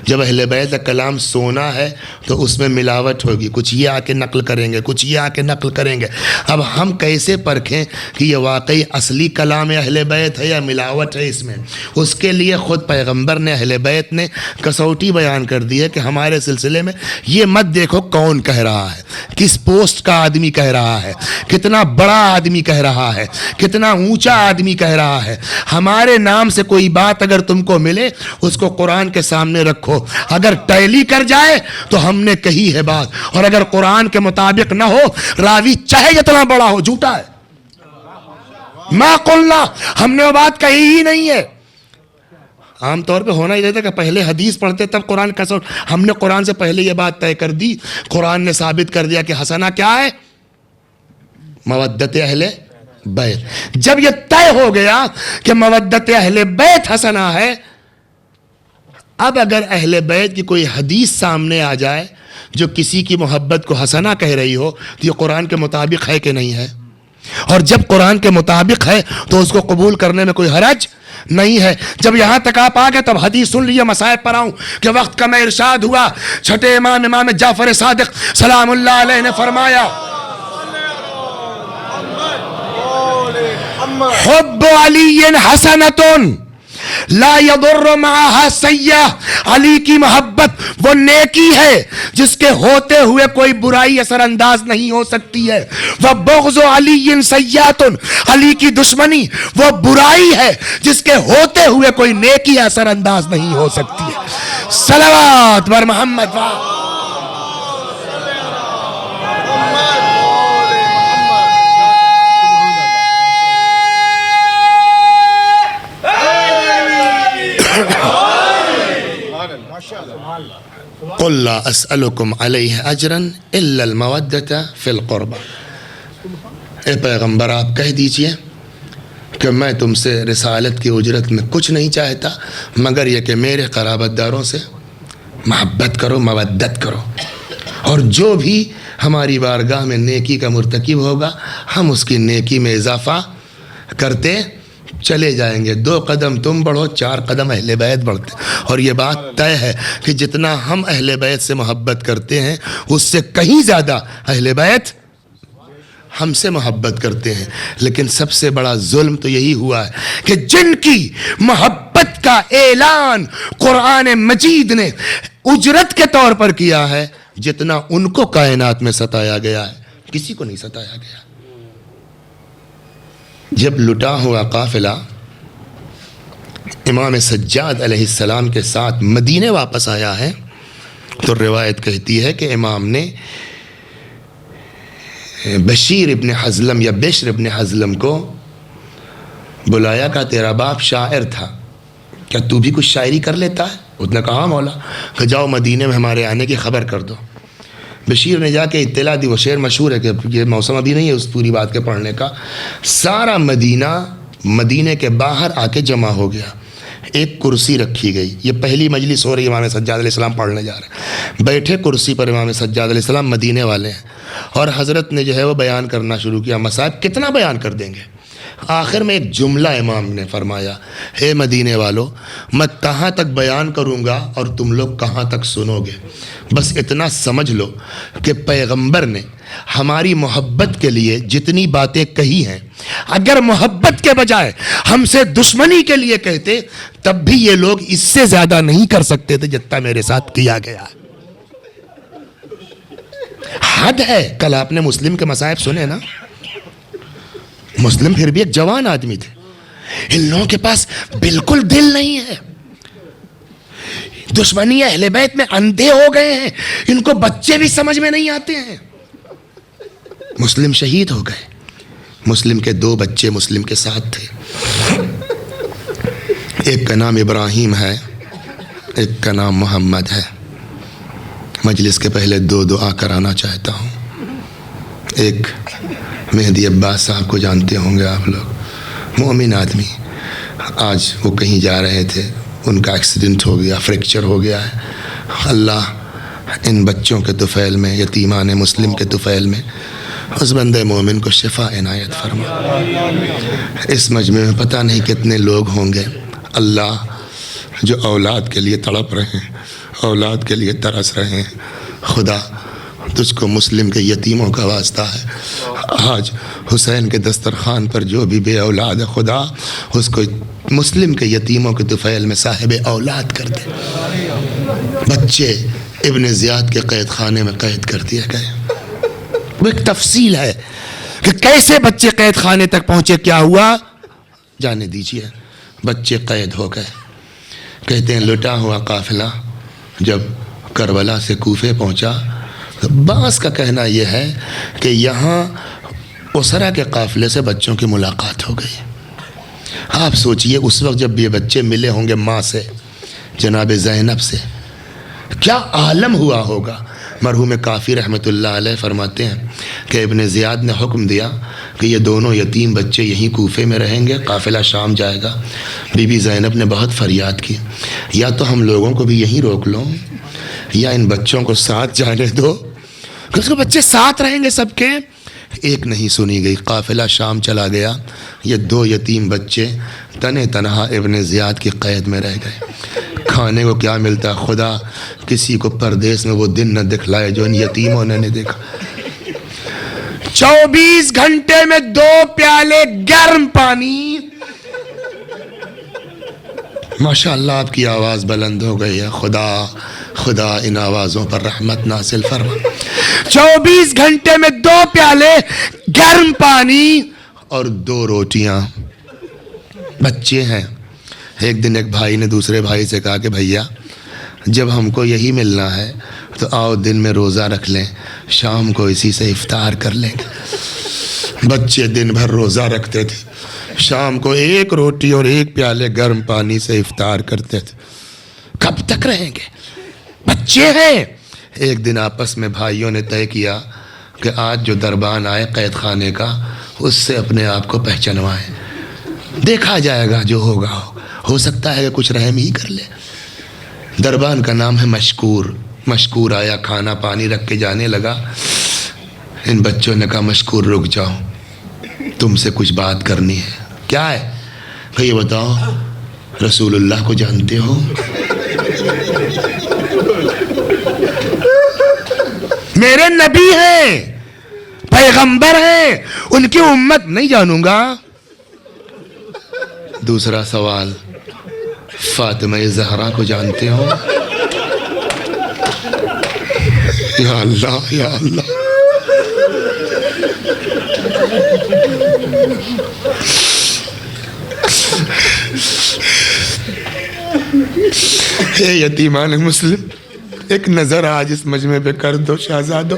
جب اہل بیت کا کلام سونا ہے تو اس میں ملاوٹ ہوگی. کچھ یہ آ کے نقل کریں گے، کچھ یہ آ کے نقل کریں گے. اب ہم کیسے پرکھیں کہ یہ واقعی اصلی کلام اہل بیت ہے یا ملاوٹ ہے اس میں؟ اس کے لیے خود پیغمبر نے، اہل بیت نے کسوٹی بیان کر دی ہے کہ ہمارے سلسلے میں یہ مت دیکھو کون کہہ رہا ہے، کس پوسٹ کا آدمی کہہ رہا ہے، کتنا بڑا آدمی کہہ رہا ہے، کتنا اونچا آدمی کہہ رہا ہے. ہمارے نام سے کوئی بات اگر تم کو ملے اس کو قرآن کے سامنے رکھو. اگر ٹیلی کر جائے تو ہم نے کہی ہے بات، اور اگر قرآن کے مطابق نہ ہو، راوی چاہے جتنا بڑا ہو، جھوٹا ہے. ما قلنا، ہم نے وہ بات کہی ہی نہیں ہے. عام طور پہ ہونا ہی رہتا کہ پہلے حدیث پڑھتے تب قرآن کا سوچ. ہم نے قرآن سے پہلے یہ بات طے کر دی. قرآن نے ثابت کر دیا کہ حسنہ کیا ہے؟ مودت اہل بیت. جب یہ طے ہو گیا کہ مودت اہل بیت حسنہ ہے، اب اگر اہل بیت کی کوئی حدیث سامنے آ جائے جو کسی کی محبت کو حسنہ کہہ رہی ہو تو یہ قرآن کے مطابق ہے کہ نہیں ہے؟ اور جب قرآن کے مطابق ہے تو اس کو قبول کرنے میں کوئی حرج نہیں ہے. جب یہاں تک آپ آ گئے تب حدیث سن لیے. مصائب پر آؤں کہ وقت کا میں ارشاد ہوا. چھٹے امام جعفر صادق سلام اللہ علیہ نے فرمایا حب علی حسنۃ لا یضر معها سیئہ. علی کی محبت وہ نیکی ہے جس کے ہوتے ہوئے کوئی برائی اثر انداز نہیں ہو سکتی ہے. وبغض علی سیئۃ. علی کی دشمنی وہ برائی ہے جس کے ہوتے ہوئے کوئی نیکی اثر انداز نہیں ہو سکتی ہے. صلوات بر محمد. قل لا اسألکم علیہ اجرا الا المودۃ فی القربى. اے پیغمبر آپ کہہ دیجئے کہ میں تم سے رسالت کی اجرت میں کچھ نہیں چاہتا مگر یہ کہ میرے قرابت داروں سے محبت کرو، مودت کرو، اور جو بھی ہماری بارگاہ میں نیکی کا مرتکب ہوگا ہم اس کی نیکی میں اضافہ کرتے چلے جائیں گے. 2 قدم تم بڑھو، 4 قدم اہل بیت بڑھتے. اور یہ بات طے ہے کہ جتنا ہم اہل بیت سے محبت کرتے ہیں اس سے کہیں زیادہ اہل بیت ہم سے محبت کرتے ہیں. لیکن سب سے بڑا ظلم تو یہی ہوا ہے کہ جن کی محبت کا اعلان قرآن مجید نے اجرت کے طور پر کیا ہے جتنا ان کو کائنات میں ستایا گیا ہے کسی کو نہیں ستایا گیا۔ جب لٹا ہوا قافلہ امام سجاد علیہ السلام کے ساتھ مدینے واپس آیا ہے تو روایت کہتی ہے کہ امام نے بشیر ابن حزلم یا بشر ابن حزلم کو بلایا کہ تیرا باپ شاعر تھا، کیا تو بھی کچھ شاعری کر لیتا ہے؟ اس نے کہا مولا، کہ جاؤ مدینے میں ہمارے آنے کی خبر کر دو۔ بشیر نے جا کے اطلاع دی، وہ شعر مشہور ہے کہ یہ موسم ابھی نہیں ہے اس پوری بات کے پڑھنے کا، سارا مدینے کے باہر آ کے جمع ہو گیا، ایک کرسی رکھی گئی، یہ پہلی مجلس ہو رہی ہے، امام سجاد علیہ السلام پڑھنے جا رہے ہیں، بیٹھے کرسی پر امام سجاد علیہ السلام مدینے والے ہیں، اور حضرت نے جو ہے وہ بیان کرنا شروع کیا، مصائب کتنا بیان کر دیں گے، آخر میں ایک جملہ امام نے فرمایا، اے مدینے والو، میں کہاں تک بیان کروں گا اور تم لوگ کہاں تک سنو گے، بس اتنا سمجھ لو کہ پیغمبر نے ہماری محبت کے لیے جتنی باتیں کہی ہیں، اگر محبت کے بجائے ہم سے دشمنی کے لیے کہتے تب بھی یہ لوگ اس سے زیادہ نہیں کر سکتے تھے جتنا میرے ساتھ کیا گیا۔ حد ہے۔ کل آپ نے مسلم کے مصائب سنے نا، مسلم پھر بھی ایک جوان آدمی تھے، ان لوگوں کے پاس بالکل دل نہیں ہے، دشمنی اہل بیت میں اندھے ہو گئے ہیں، ان کو بچے بھی سمجھ میں نہیں آتے ہیں۔ مسلم شہید ہو گئے، مسلم کے 2 بچے مسلم کے ساتھ تھے، ایک کا نام ابراہیم ہے، ایک کا نام محمد ہے۔ مجلس کے پہلے 2 دعا کرانا چاہتا ہوں۔ ایک مہدی عباس صاحب کو جانتے ہوں گے آپ لوگ، مومن آدمی، آج وہ کہیں جا رہے تھے، ان کا ایکسیڈنٹ ہو گیا، فریکچر ہو گیا ہے۔ اللہ ان بچوں کے طفیل میں، یتیمان مسلم کے طفیل میں اس بندے مومن کو شفا عنایت فرما۔ اس مجمع میں پتہ نہیں کتنے لوگ ہوں گے، اللہ جو اولاد کے لیے تڑپ رہے ہیں، اولاد کے لیے ترس رہے ہیں، خدا تجھ کو مسلم کے یتیموں کا واسطہ ہے، آج حسین کے دسترخوان پر جو بھی بے اولاد ہے، خدا اس کو مسلم کے یتیموں کے طفیل میں صاحب اولاد کر دے۔ بچے ابن زیاد کے قید خانے میں قید کر دیے گئے، وہ ایک تفصیل ہے کہ کیسے بچے قید خانے تک پہنچے، کیا ہوا جانے دیجئے، بچے قید ہو گئے۔ کہتے ہیں لٹا ہوا قافلہ جب کربلا سے کوفے پہنچا، بعض کا کہنا یہ ہے کہ یہاں اسرا کے قافلے سے بچوں کی ملاقات ہو گئی۔ آپ سوچئے اس وقت جب یہ بچے ملے ہوں گے ماں سے، جناب زینب سے، کیا عالم ہوا ہوگا۔ مرحوم کافی رحمۃ اللہ علیہ فرماتے ہیں کہ ابن زیاد نے حکم دیا کہ یہ دونوں یتیم بچے یہیں کوفے میں رہیں گے، قافلہ شام جائے گا۔ بی بی زینب نے بہت فریاد کی، یا تو ہم لوگوں کو بھی یہیں روک لو یا ان بچوں کو ساتھ جانے دو، کہ اس کو بچے ساتھ رہیں گے سب کے۔ ایک نہیں سنی گئی، قافلہ شام چلا گیا، یہ 2 یتیم بچے تنے تنہا ابن زیاد کی قید میں رہ گئے۔ کھانے کو کیا ملتا، خدا کسی کو پردیس میں وہ دن نہ دکھلائے جو ان یتیموں نے نہیں دیکھا۔ 24 گھنٹے میں 2 پیالے گرم پانی، ماشاءاللہ آپ کی آواز بلند ہو گئی ہے، خدا ان آوازوں پر رحمت نازل فرما۔ 24 گھنٹے میں 2 پیالے گرم پانی اور 2 روٹیاں، بچے ہیں۔ ایک دن ایک بھائی نے دوسرے بھائی سے کہا کہ بھیا جب ہم کو یہی ملنا ہے تو آؤ دن میں روزہ رکھ لیں، شام کو اسی سے افطار کر لیں گے۔ بچے دن بھر روزہ رکھتے تھے، شام کو 1 روٹی اور 1 پیالے گرم پانی سے افطار کرتے تھے۔ کب تک رہیں گے، بچے ہیں۔ ایک دن آپس میں بھائیوں نے طے کیا کہ آج جو دربان آئے قید خانے کا، اس سے اپنے آپ کو پہچنوائیں، دیکھا جائے گا جو ہوگا، ہو سکتا ہے کہ کچھ رحم ہی کر لے۔ دربان کا نام ہے مشکور آیا، کھانا پانی رکھ کے جانے لگا۔ ان بچوں نے کہا مشکور رک جاؤ، تم سے کچھ بات کرنی ہے۔ کیا ہے بھئی بتاؤ، رسول اللہ کو جانتے ہو؟ میرے نبی ہیں، پیغمبر ہیں، ان کی امت نہیں جانوں گا۔ دوسرا سوال، فاطمہ زہرا کو جانتے ہو؟ یا اللہ یا اللہ. اے یتیمان مسلم، ایک نظر آج اس مجمع پہ کر دو شہزادو.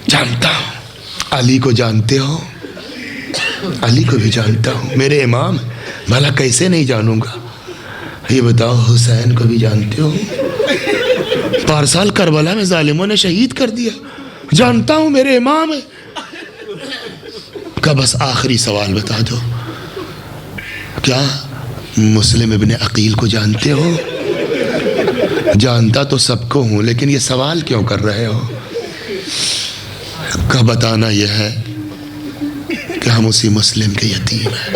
جانتا ہوں علی کو جانتے ہو، علی کو بھی جانتا ہوں، میرے امام بھلا کیسے نہیں جانوں گا. یہ بتاؤ حسین کو بھی جانتے ہو، پارسال کربلا میں ظالموں نے شہید کر دیا. جانتا ہوں میرے امام ہے. کا بس آخری سوال بتا دو، کیا مسلم ابن عقیل کو جانتے ہو؟ جانتا تو سب کو ہوں، لیکن یہ سوال کیوں کر رہے ہو؟ کا بتانا یہ ہے کہ ہم اسی مسلم کے یتیم ہیں،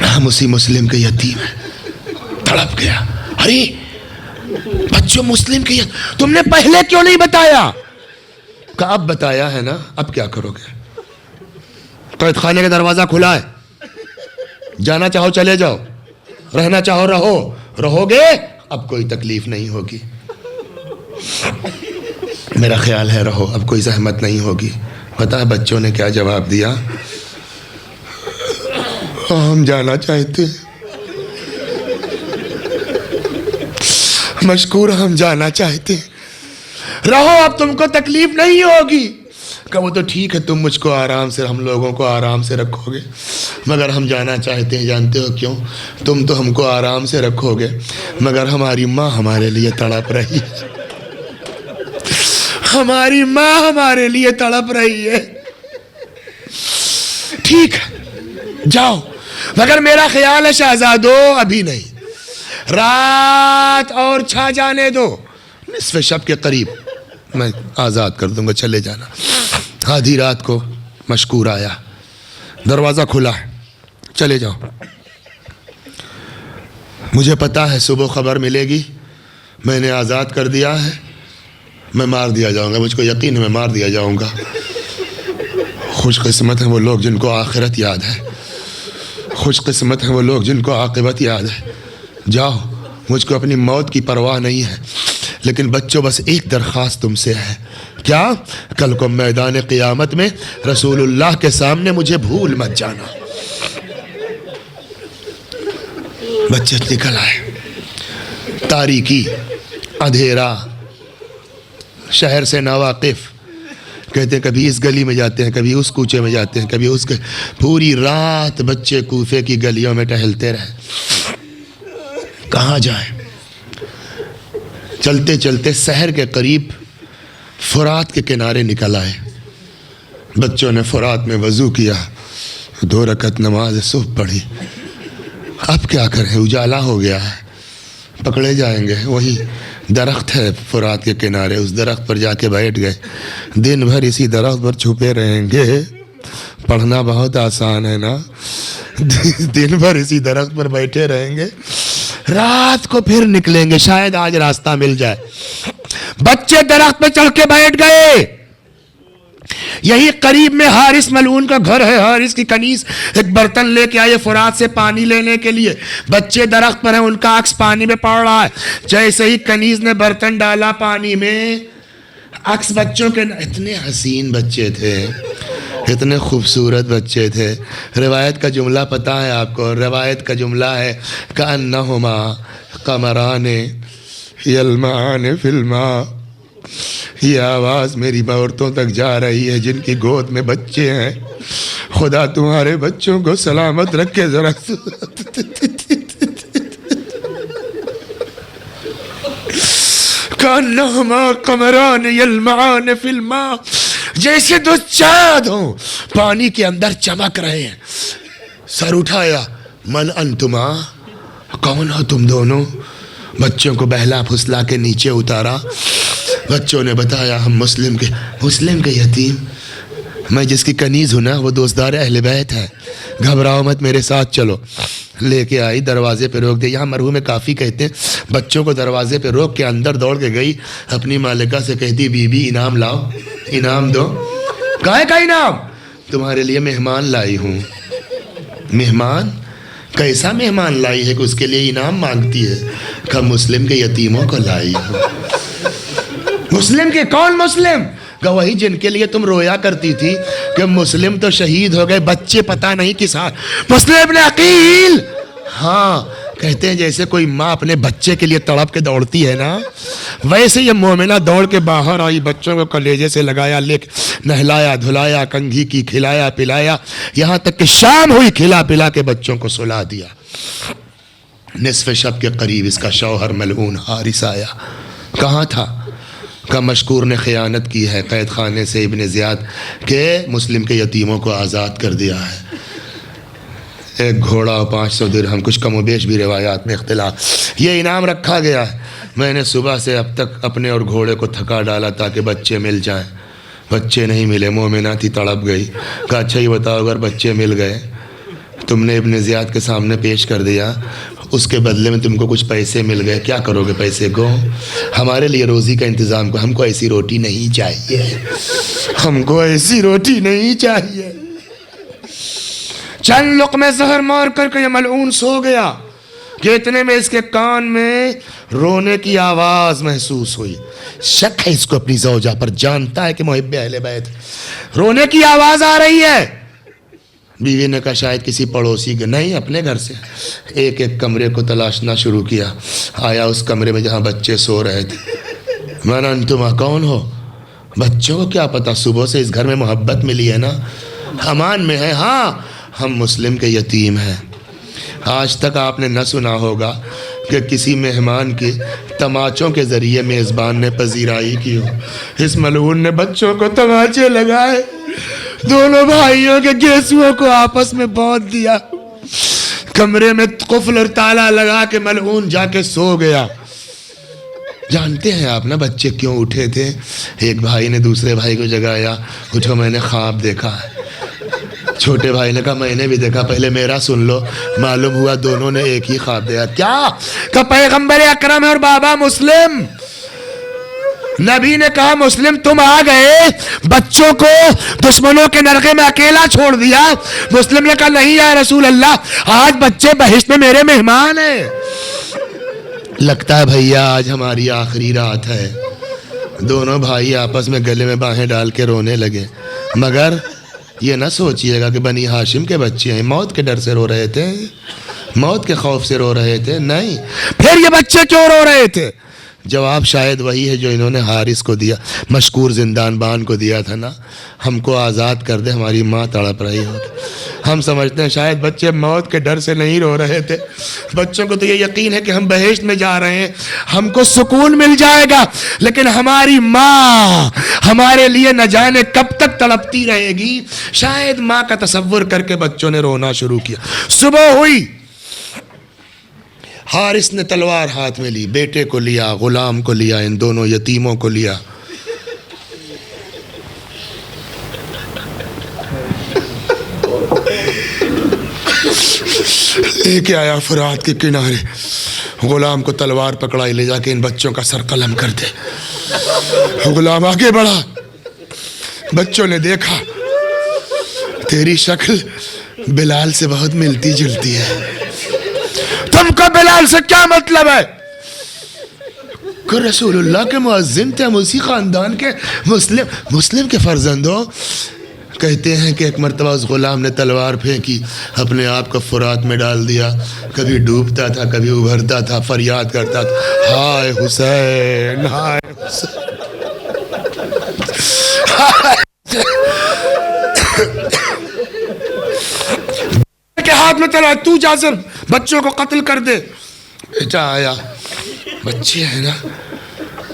ہم اسی مسلم کے یتیم ہیں. تڑپ گیا. ارے بچوں مسلم کے یتیم، تم نے پہلے کیوں نہیں بتایا؟ کہ اب بتایا ہے نا، اب کیا کرو گے؟ قید خانے کا دروازہ کھلا ہے، جانا چاہو چلے جاؤ، رہنا چاہو رہو گے، اب کوئی تکلیف نہیں ہوگی. میرا خیال ہے رہو، اب کوئی زحمت نہیں ہوگی. پتہ ہے بچوں نے کیا جواب دیا؟ ہم جانا چاہتے ہیں، مشکور ہم جانا چاہتے ہیں، رہو اب تم کو تکلیف نہیں ہوگی. کہ وہ تو ٹھیک ہے، تم مجھ کو آرام سے، ہم لوگوں کو آرام سے رکھو گے، مگر ہم جانا چاہتے ہیں. جانتے ہو کیوں؟ تم تو ہم کو آرام سے رکھو گے، مگر ہماری ماں ہمارے لیے تڑپ رہی ہے، ہماری ماں ہمارے لیے تڑپ رہی ہے. ٹھیک ہے جاؤ، مگر میرا خیال ہے شہزادو ابھی نہیں، رات اور چھا جانے دو، نصف شب کے قریب میں آزاد کر دوں گا، چلے جانا. آدھی رات کو مشکور آیا، دروازہ کھلا ہے، چلے جاؤ. مجھے پتا ہے صبح خبر ملے گی، میں نے آزاد کر دیا ہے، میں مار دیا جاؤں گا، مجھ کو یقین ہے میں مار دیا جاؤں گا. خوش قسمت ہیں وہ لوگ جن کو آخرت یاد ہے، خوش قسمت ہیں وہ لوگ جن کو عاقبت یاد ہے. جاؤ، مجھ کو اپنی موت کی پرواہ نہیں ہے، لیکن بچوں بس ایک درخواست تم سے ہے. کیا؟ کل کو میدان قیامت میں رسول اللہ کے سامنے مجھے بھول مت جانا. بچے نکل آئے، تاریکی، اندھیرا، شہر سے ناواقف، کہتے ہیں کبھی اس گلی میں جاتے ہیں، کبھی اس کوچے میں جاتے ہیں، کبھی اس کے. پوری رات بچے کوفے کی گلیوں میں ٹہلتے رہے. کہاں جائیں؟ چلتے چلتے سحر کے قریب فرات کے کنارے نکل آئے. بچوں نے فرات میں وضو کیا، 2 رکعت نماز صبح پڑھی. اب کیا کریں، اجالا ہو گیا ہے، پکڑے جائیں گے. وہی درخت ہے فرات کے کنارے، اس درخت پر جا کے بیٹھ گئے. دن بھر اسی درخت پر چھپے رہیں گے. پڑھنا بہت آسان ہے نا، دن بھر اسی درخت پر بیٹھے رہیں گے، رات کو پھر نکلیں گے، شاید آج راستہ مل جائے. بچے درخت پہ چڑھ کے بیٹھ گئے. یہی قریب میں حارث ملعون کا گھر ہے. حارث کی کنیز ایک برتن لے کے آئے فرات سے پانی لینے کے لیے. بچے درخت پر ہیں، ان کا عکس پانی میں پڑ رہا ہے. جیسے ہی کنیز نے برتن ڈالا پانی میں، عکس بچوں کے، اتنے حسین بچے تھے، اتنے خوبصورت بچے تھے. روایت کا جملہ پتہ ہے آپ کو؟ روایت کا جملہ ہے کأنہما قمران یلمعان فی الماء. یہ آواز میری عورتوں تک جا رہی ہے جن کی گود میں بچے ہیں. خدا تمہارے بچوں کو سلامت رکھے. ذرا کأنہما قمران یلمعان فی الماء، جیسے 2 چاند ہوں پانی کے اندر چمک رہے ہیں. سر اٹھایا، من انتما، کون ہو تم دونوں؟ بچوں کو بہلا پھسلا کے نیچے اتارا. بچوں نے بتایا ہم مسلم کے یتیم، میں جس کی کنیز ہوں نا وہ دوستدار اہل بیت ہے، گھبراؤ مت، میرے ساتھ چلو. لے کے آئی، دروازے پہ روک دے. یہاں مرحوم کافی کہتے ہیں بچوں کو دروازے پہ روک کے اندر دوڑ کے گئی. اپنی مالکہ سے کہتی بی بی انعام لاؤ، انعام دو. کہے کا انعام؟ تمہارے لیے مہمان لائی ہوں. مہمان کیسا مہمان لائی ہے کہ اس کے لیے انعام مانگتی ہے؟ کہ مسلم کے یتیموں کو لائی ہو۔ مسلم کے کون مسلم؟ کہ وہی جن کے لیے تم رویا کرتی تھی کہ مسلم تو شہید ہو گئے، بچے پتہ نہیں کس حال۔ مسلم ابن عقیل، ہاں کہتے ہیں جیسے کوئی ماں اپنے بچے کے لیے تڑپ کے دوڑتی ہے نا، ویسے یہ مومنہ دوڑ کے باہر آئی، بچوں کو کلیجے سے لگایا، لے نہلایا دھلایا، کنگھی کی، کھلایا پلایا، یہاں تک کہ شام ہوئی، کھلا پلا کے بچوں کو سلا دیا۔ نصف شب کے قریب اس کا شوہر ملعون حارث آیا۔ کہاں تھا؟ کہ مشکور نے خیانت کی ہے، قید خانے سے ابن زیاد کے مسلم کے یتیموں کو آزاد کر دیا ہے۔ ایک گھوڑا اور 500 درہم، کچھ کم و بیش بھی روایات میں اختلاف، یہ انعام رکھا گیا ہے۔ میں نے صبح سے اب تک اپنے اور گھوڑے کو تھکا ڈالا تاکہ بچے مل جائیں، بچے نہیں ملے۔ مومنہ تھی، تڑپ گئی۔ کہا اچھا یہ بتاؤ اگر بچے مل گئے، تم نے ابن زیاد کے سامنے پیش کر دیا، اس کے بدلے میں تم کو کچھ پیسے مل گئے، کیا کرو گے پیسے کو؟ ہمارے لیے روزی کا انتظام کو، ہم کو ایسی روٹی نہیں چاہیے، ہم کو ایسی روٹی نہیں چاہیے۔ چند لقمے زہر مار کر کے یہ ملعون سو گیا کہ اتنے میں اس کے کان میں رونے کی آواز محسوس ہوئی۔ شک ہے اس کو اپنی زوجہ پر، جانتا ہے کہ محب اہل بیت، رونے کی آواز آ رہی ہے۔ بیوی نے کہا شاید کسی پڑوسی کے، نہیں اپنے گھر سے۔ ایک ایک کمرے کو تلاشنا شروع کیا، آیا اس کمرے میں جہاں بچے سو رہے تھے۔ من انتما، کون ہو؟ بچوں کو کیا پتا، صبح سے اس گھر میں محبت ملی ہے نا، امان میں ہے۔ ہاں ہم مسلم کے یتیم ہیں۔ آج تک آپ نے نہ سنا ہوگا کہ کسی مہمان کی تماچوں کے ذریعے میزبان نے پذیرائی کی ہو۔ اس ملعون نے بچوں کو تماچے لگائے، دونوں بھائیوں کے گیسوؤں کو آپس میں باندھ دیا، کمرے میں قفل اور تالا لگا کے ملعون جا کے سو گیا۔ جانتے ہیں آپ نا بچے کیوں اٹھے تھے؟ ایک بھائی نے دوسرے بھائی کو جگایا، اٹھو میں نے خواب دیکھا ہے۔ چھوٹے بھائی نے کہا میں نے بھی دیکھا، پہلے میرا سن لو۔ معلوم ہوا دونوں نے ایک ہی خواب دیکھا۔ کیا؟ کہ پیغمبر اکرم اور بابا مسلم، نبی نے کہا مسلم تم آ گئے، بچوں کو دشمنوں کے نرغے میں اکیلا چھوڑ دیا۔ مسلم نے کہا نہیں یا رسول اللہ، آج بچے بہشت میں میرے مہمان ہیں۔ لگتا ہے بھیا آج ہماری آخری رات ہے۔ دونوں بھائی آپس میں گلے میں باہیں ڈال کے رونے لگے۔ مگر یہ نہ سوچئے گا کہ بنی ہاشم کے بچے ہیں، موت کے ڈر سے رو رہے تھے، موت کے خوف سے رو رہے تھے، نہیں۔ پھر یہ بچے کیوں رو رہے تھے؟ جواب شاید وہی ہے جو انہوں نے حارث کو دیا، مشکور زندان بان کو دیا تھا نا، ہم کو آزاد کر دے، ہماری ماں تڑپ رہی ہوگی۔ ہم سمجھتے ہیں شاید بچے موت کے ڈر سے نہیں رو رہے تھے، بچوں کو تو یہ یقین ہے کہ ہم بہشت میں جا رہے ہیں، ہم کو سکون مل جائے گا، لیکن ہماری ماں ہمارے لیے نہ جانے کب تک تڑپتی رہے گی۔ شاید ماں کا تصور کر کے بچوں نے رونا شروع کیا۔ صبح ہوئی، حارث نے تلوار ہاتھ میں لی، بیٹے کو لیا، غلام کو لیا، ان دونوں یتیموں کو لیا۔ لے کے آیا فرات کے کنارے، غلام کو تلوار پکڑائی، لے جا کے ان بچوں کا سر قلم کر دے۔ غلام آگے بڑھا، بچوں نے دیکھا تیری شکل بلال سے بہت ملتی جلتی ہے، تم کو بلال سے کیا مطلب ہے؟ کہ رسول اللہ کے مؤذن تھے، ہم اسی خاندان کے مسلم کے فرزند ہو۔ کہتے ہیں کہ ایک مرتبہ اس غلام نے تلوار پھینکی، اپنے آپ کو فرات میں ڈال دیا، کبھی ڈوبتا تھا کبھی ابھرتا تھا، فریاد کرتا تھا ہائے حسین ہائے حسین۔ کے ہاتھ میں تلوار، تو جا کر بچوں کو قتل کر دے۔ بیٹا آیا، بچے ہیں نا،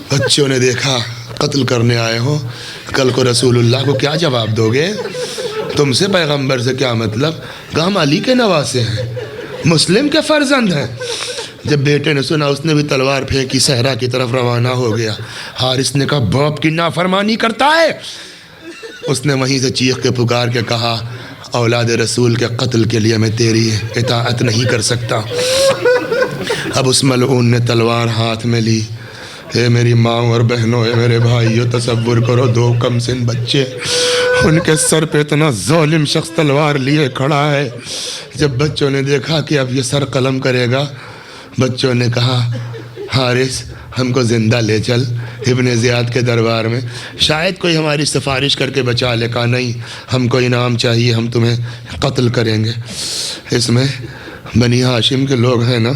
بچوں نے دیکھا قتل کرنے آئے ہو، کل کو رسول اللہ کو کیا جواب دو گے؟ تم سے پیغمبر سے کیا مطلب؟ کہ ہم علی کے نواسے ہیں، مسلم کے فرزند ہیں۔ جب بیٹے نے سنا، اس نے بھی تلوار پھینکی، صحرا کی طرف روانہ ہو گیا۔ حارث نے کہا باپ کی نافرمانی کرتا ہے۔ اس نے وہیں سے چیخ کے پکار کے کہا اولاد رسول کے قتل کے لیے میں تیری اطاعت نہیں کر سکتا۔ اب اس ملعون نے تلوار ہاتھ میں لی، اے میری ماں اور بہنوں، اے میرے بھائیوں، تصور کرو 2 کم سن بچے، ان کے سر پہ اتنا ظالم شخص تلوار لیے کھڑا ہے۔ جب بچوں نے دیکھا کہ اب یہ سر قلم کرے گا، بچوں نے کہا حارث ہم کو زندہ لے چل ابن زیاد کے دربار میں، شاید کوئی ہماری سفارش کر کے بچا لے۔ کہا نہیں، ہم کو انعام چاہیے، ہم تمہیں قتل کریں گے۔ اس میں بنی ہاشم کے لوگ ہیں نا،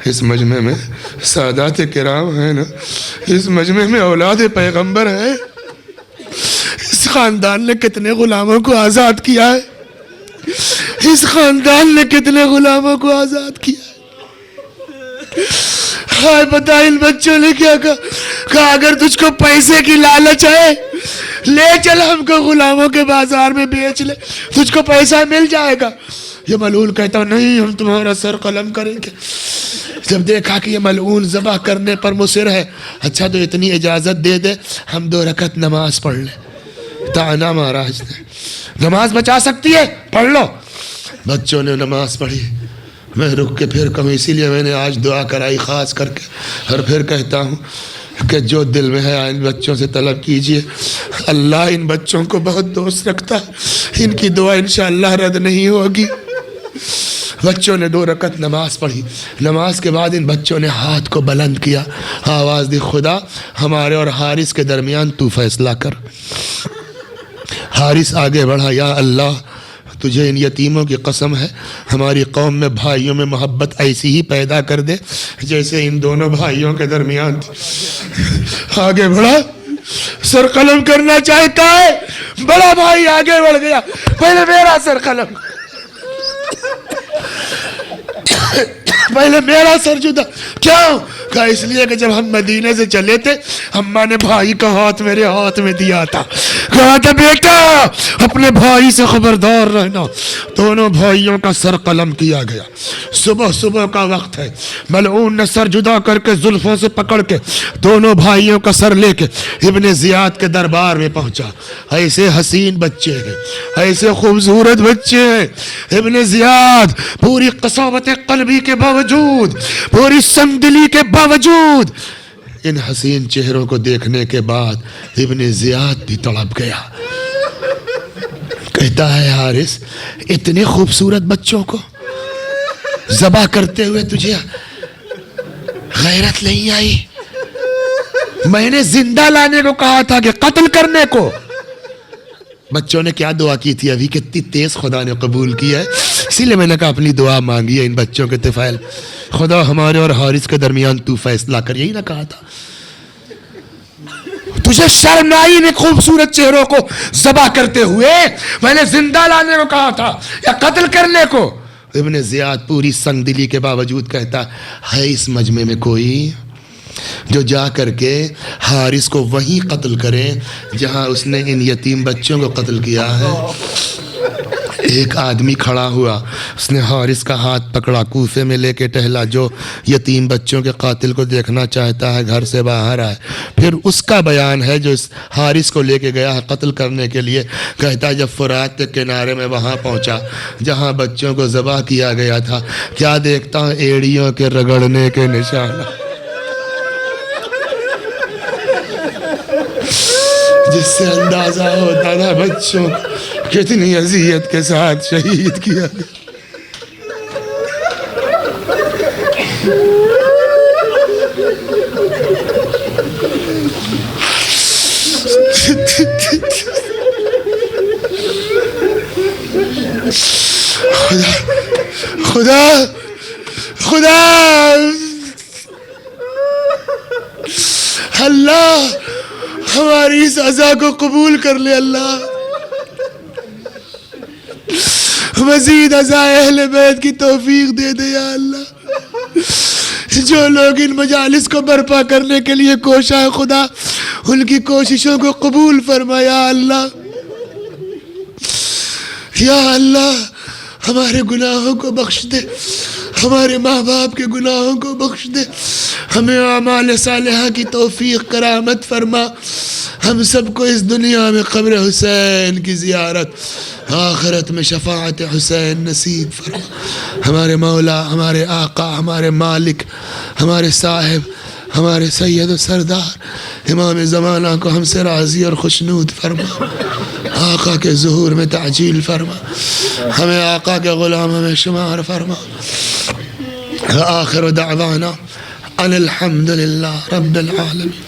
اس مجمع میں سادات کرام ہیں نا، اس مجمع میں اولاد پیغمبر ہیں، اس خاندان نے کتنے غلاموں کو آزاد کیا ہے، اس خاندان نے کتنے غلاموں کو آزاد کیا ہے۔ ہائے بتا ان بچوں نے کیا کہا اگر تجھ کو پیسے کی لالچ ہے لے چل، ہم کو غلاموں کے بازار میں بیچ لے، تجھ کو پیسہ مل جائے گا۔ یہ ملعون کہتا نہیں، ہم تمہارا سر قلم کریں گے۔ جب دیکھا کہ یہ ملعون ذبح کرنے پر مصر ہے، اچھا تو اتنی اجازت دے دے ہم 2 رکعت نماز پڑھ لیں۔ تانا مارا اس نے، نماز بچا سکتی ہے پڑھ لو۔ بچوں نے نماز پڑھی۔ میں رک کے پھر کہوں، اسی لیے میں نے آج دعا کرائی خاص کر کے، اور پھر کہتا ہوں کہ جو دل میں ہے ان بچوں سے طلب کیجئے، اللہ ان بچوں کو بہت دوست رکھتا ہے، ان کی دعا انشاءاللہ رد نہیں ہوگی۔ بچوں نے 2 رکعت نماز پڑھی۔ نماز کے بعد ان بچوں نے ہاتھ کو بلند کیا، آواز دی خدا ہمارے اور حارث کے درمیان تو فیصلہ کر۔ حارث آگے بڑھا، یا اللہ تجھے ان یتیموں کی قسم ہے، ہماری قوم میں بھائیوں میں محبت ایسی ہی پیدا کر دے جیسے ان دونوں بھائیوں کے درمیان تھی۔ آگے بڑھا، سر قلم کرنا چاہتا ہے، بڑا بھائی آگے بڑھ گیا، پہلے میرا سر قلم، پہلے میرا سر جدا۔ کیوں؟ کہا اس لیے کہ جب ہم مدینے سے چلے تھے اماں نے بھائی کا ہاتھ میرے ہاتھ میں دیا تھا، کہا تھا بیٹا اپنے بھائی سے خبردار رہنا۔ دونوں بھائیوں کا سر قلم کیا گیا۔ صبح کا وقت ہے، ملعون نے سر جدا کر کے زلفوں سے پکڑ کے دونوں بھائیوں کا سر لے کے ابن زیاد کے دربار میں پہنچا۔ ایسے حسین بچے ہیں، ایسے خوبصورت بچے ہیں۔ ابن زیاد پوری قساوت قلبی کے باوجود، پوری سنگ دلی کے باوجود، ان حسین چہروں کو دیکھنے کے بعد ابن زیاد بھی تڑپ گیا۔ کہتا ہے حارث اتنے خوبصورت بچوں کو ذبح کرتے ہوئے تجھے غیرت نہیں آئی؟ میں نے زندہ لانے کو کہا تھا کہ قتل کرنے کو۔ بچوں نے کیا دعا کی تھی؟ ابھی کتنی تیز خدا نے قبول کی ہے، اسی لیے میں نے کہا اپنی دعا مانگی ہے ان بچوں کے طفیل، خدا ہمارے اور حارث کے درمیان تو فیصلہ کر، یہی نہ کہا تھا؟ تجھے شرم نہ آئی ان خوبصورت چہروں کو ذبح کرتے ہوئے؟ میں نے زندہ لانے کو کہا تھا یا قتل کرنے کو؟ ابن زیاد پوری سنگ دلی کے باوجود کہتا ہے اس مجمع میں کوئی جو جا کر کے حارث کو وہیں قتل کرے جہاں اس نے ان یتیم بچوں کو قتل کیا ہے؟ ایک آدمی کھڑا ہوا، اس نے حارث کا ہاتھ پکڑا، کوفے میں لے کے ٹہلا، جو یتیم بچوں کے قاتل کو دیکھنا چاہتا ہے گھر سے باہر آئے۔ پھر اس کا بیان ہے جو اس حارث کو لے کے گیا ہے قتل کرنے کے لیے، کہتا ہے جب فرات کے کنارے میں وہاں پہنچا جہاں بچوں کو ذبح کیا گیا تھا، کیا دیکھتا ہوں ایڑیوں کے رگڑنے کے نشان، جس سے اندازہ ہوتا تھا بچوں کتنی اذیت کے ساتھ شہید کیا گیا۔ خدا اللہ ہماری اس عزا کو قبول کر لے، اللہ مزید عزا اہل بیت کی توفیق دے دے یا اللہ۔ جو لوگ ان مجالس کو برپا کرنے کے لیے کوشاں ہے خدا ان کی کوششوں کو قبول فرما یا اللہ۔ یا اللہ ہمارے گناہوں کو بخش دے، ہمارے ماں باپ کے گناہوں کو بخش دے، ہمیں اعمال صالحہ کی توفیق کرامت فرما، ہم سب کو اس دنیا میں قبر حسین کی زیارت، آخرت میں شفاعت حسین نصیب فرما۔ ہمارے مولا، ہمارے آقا، ہمارے مالک، ہمارے صاحب، ہمارے سید و سردار امام زمانہ کو ہم سے راضی اور خوشنود فرما، آقا کے ظہور میں تعجیل فرما، ہمیں آقا کے غلاموں میں شمار فرما۔ آخر دعوانا ان الحمد للہ رب العالمین۔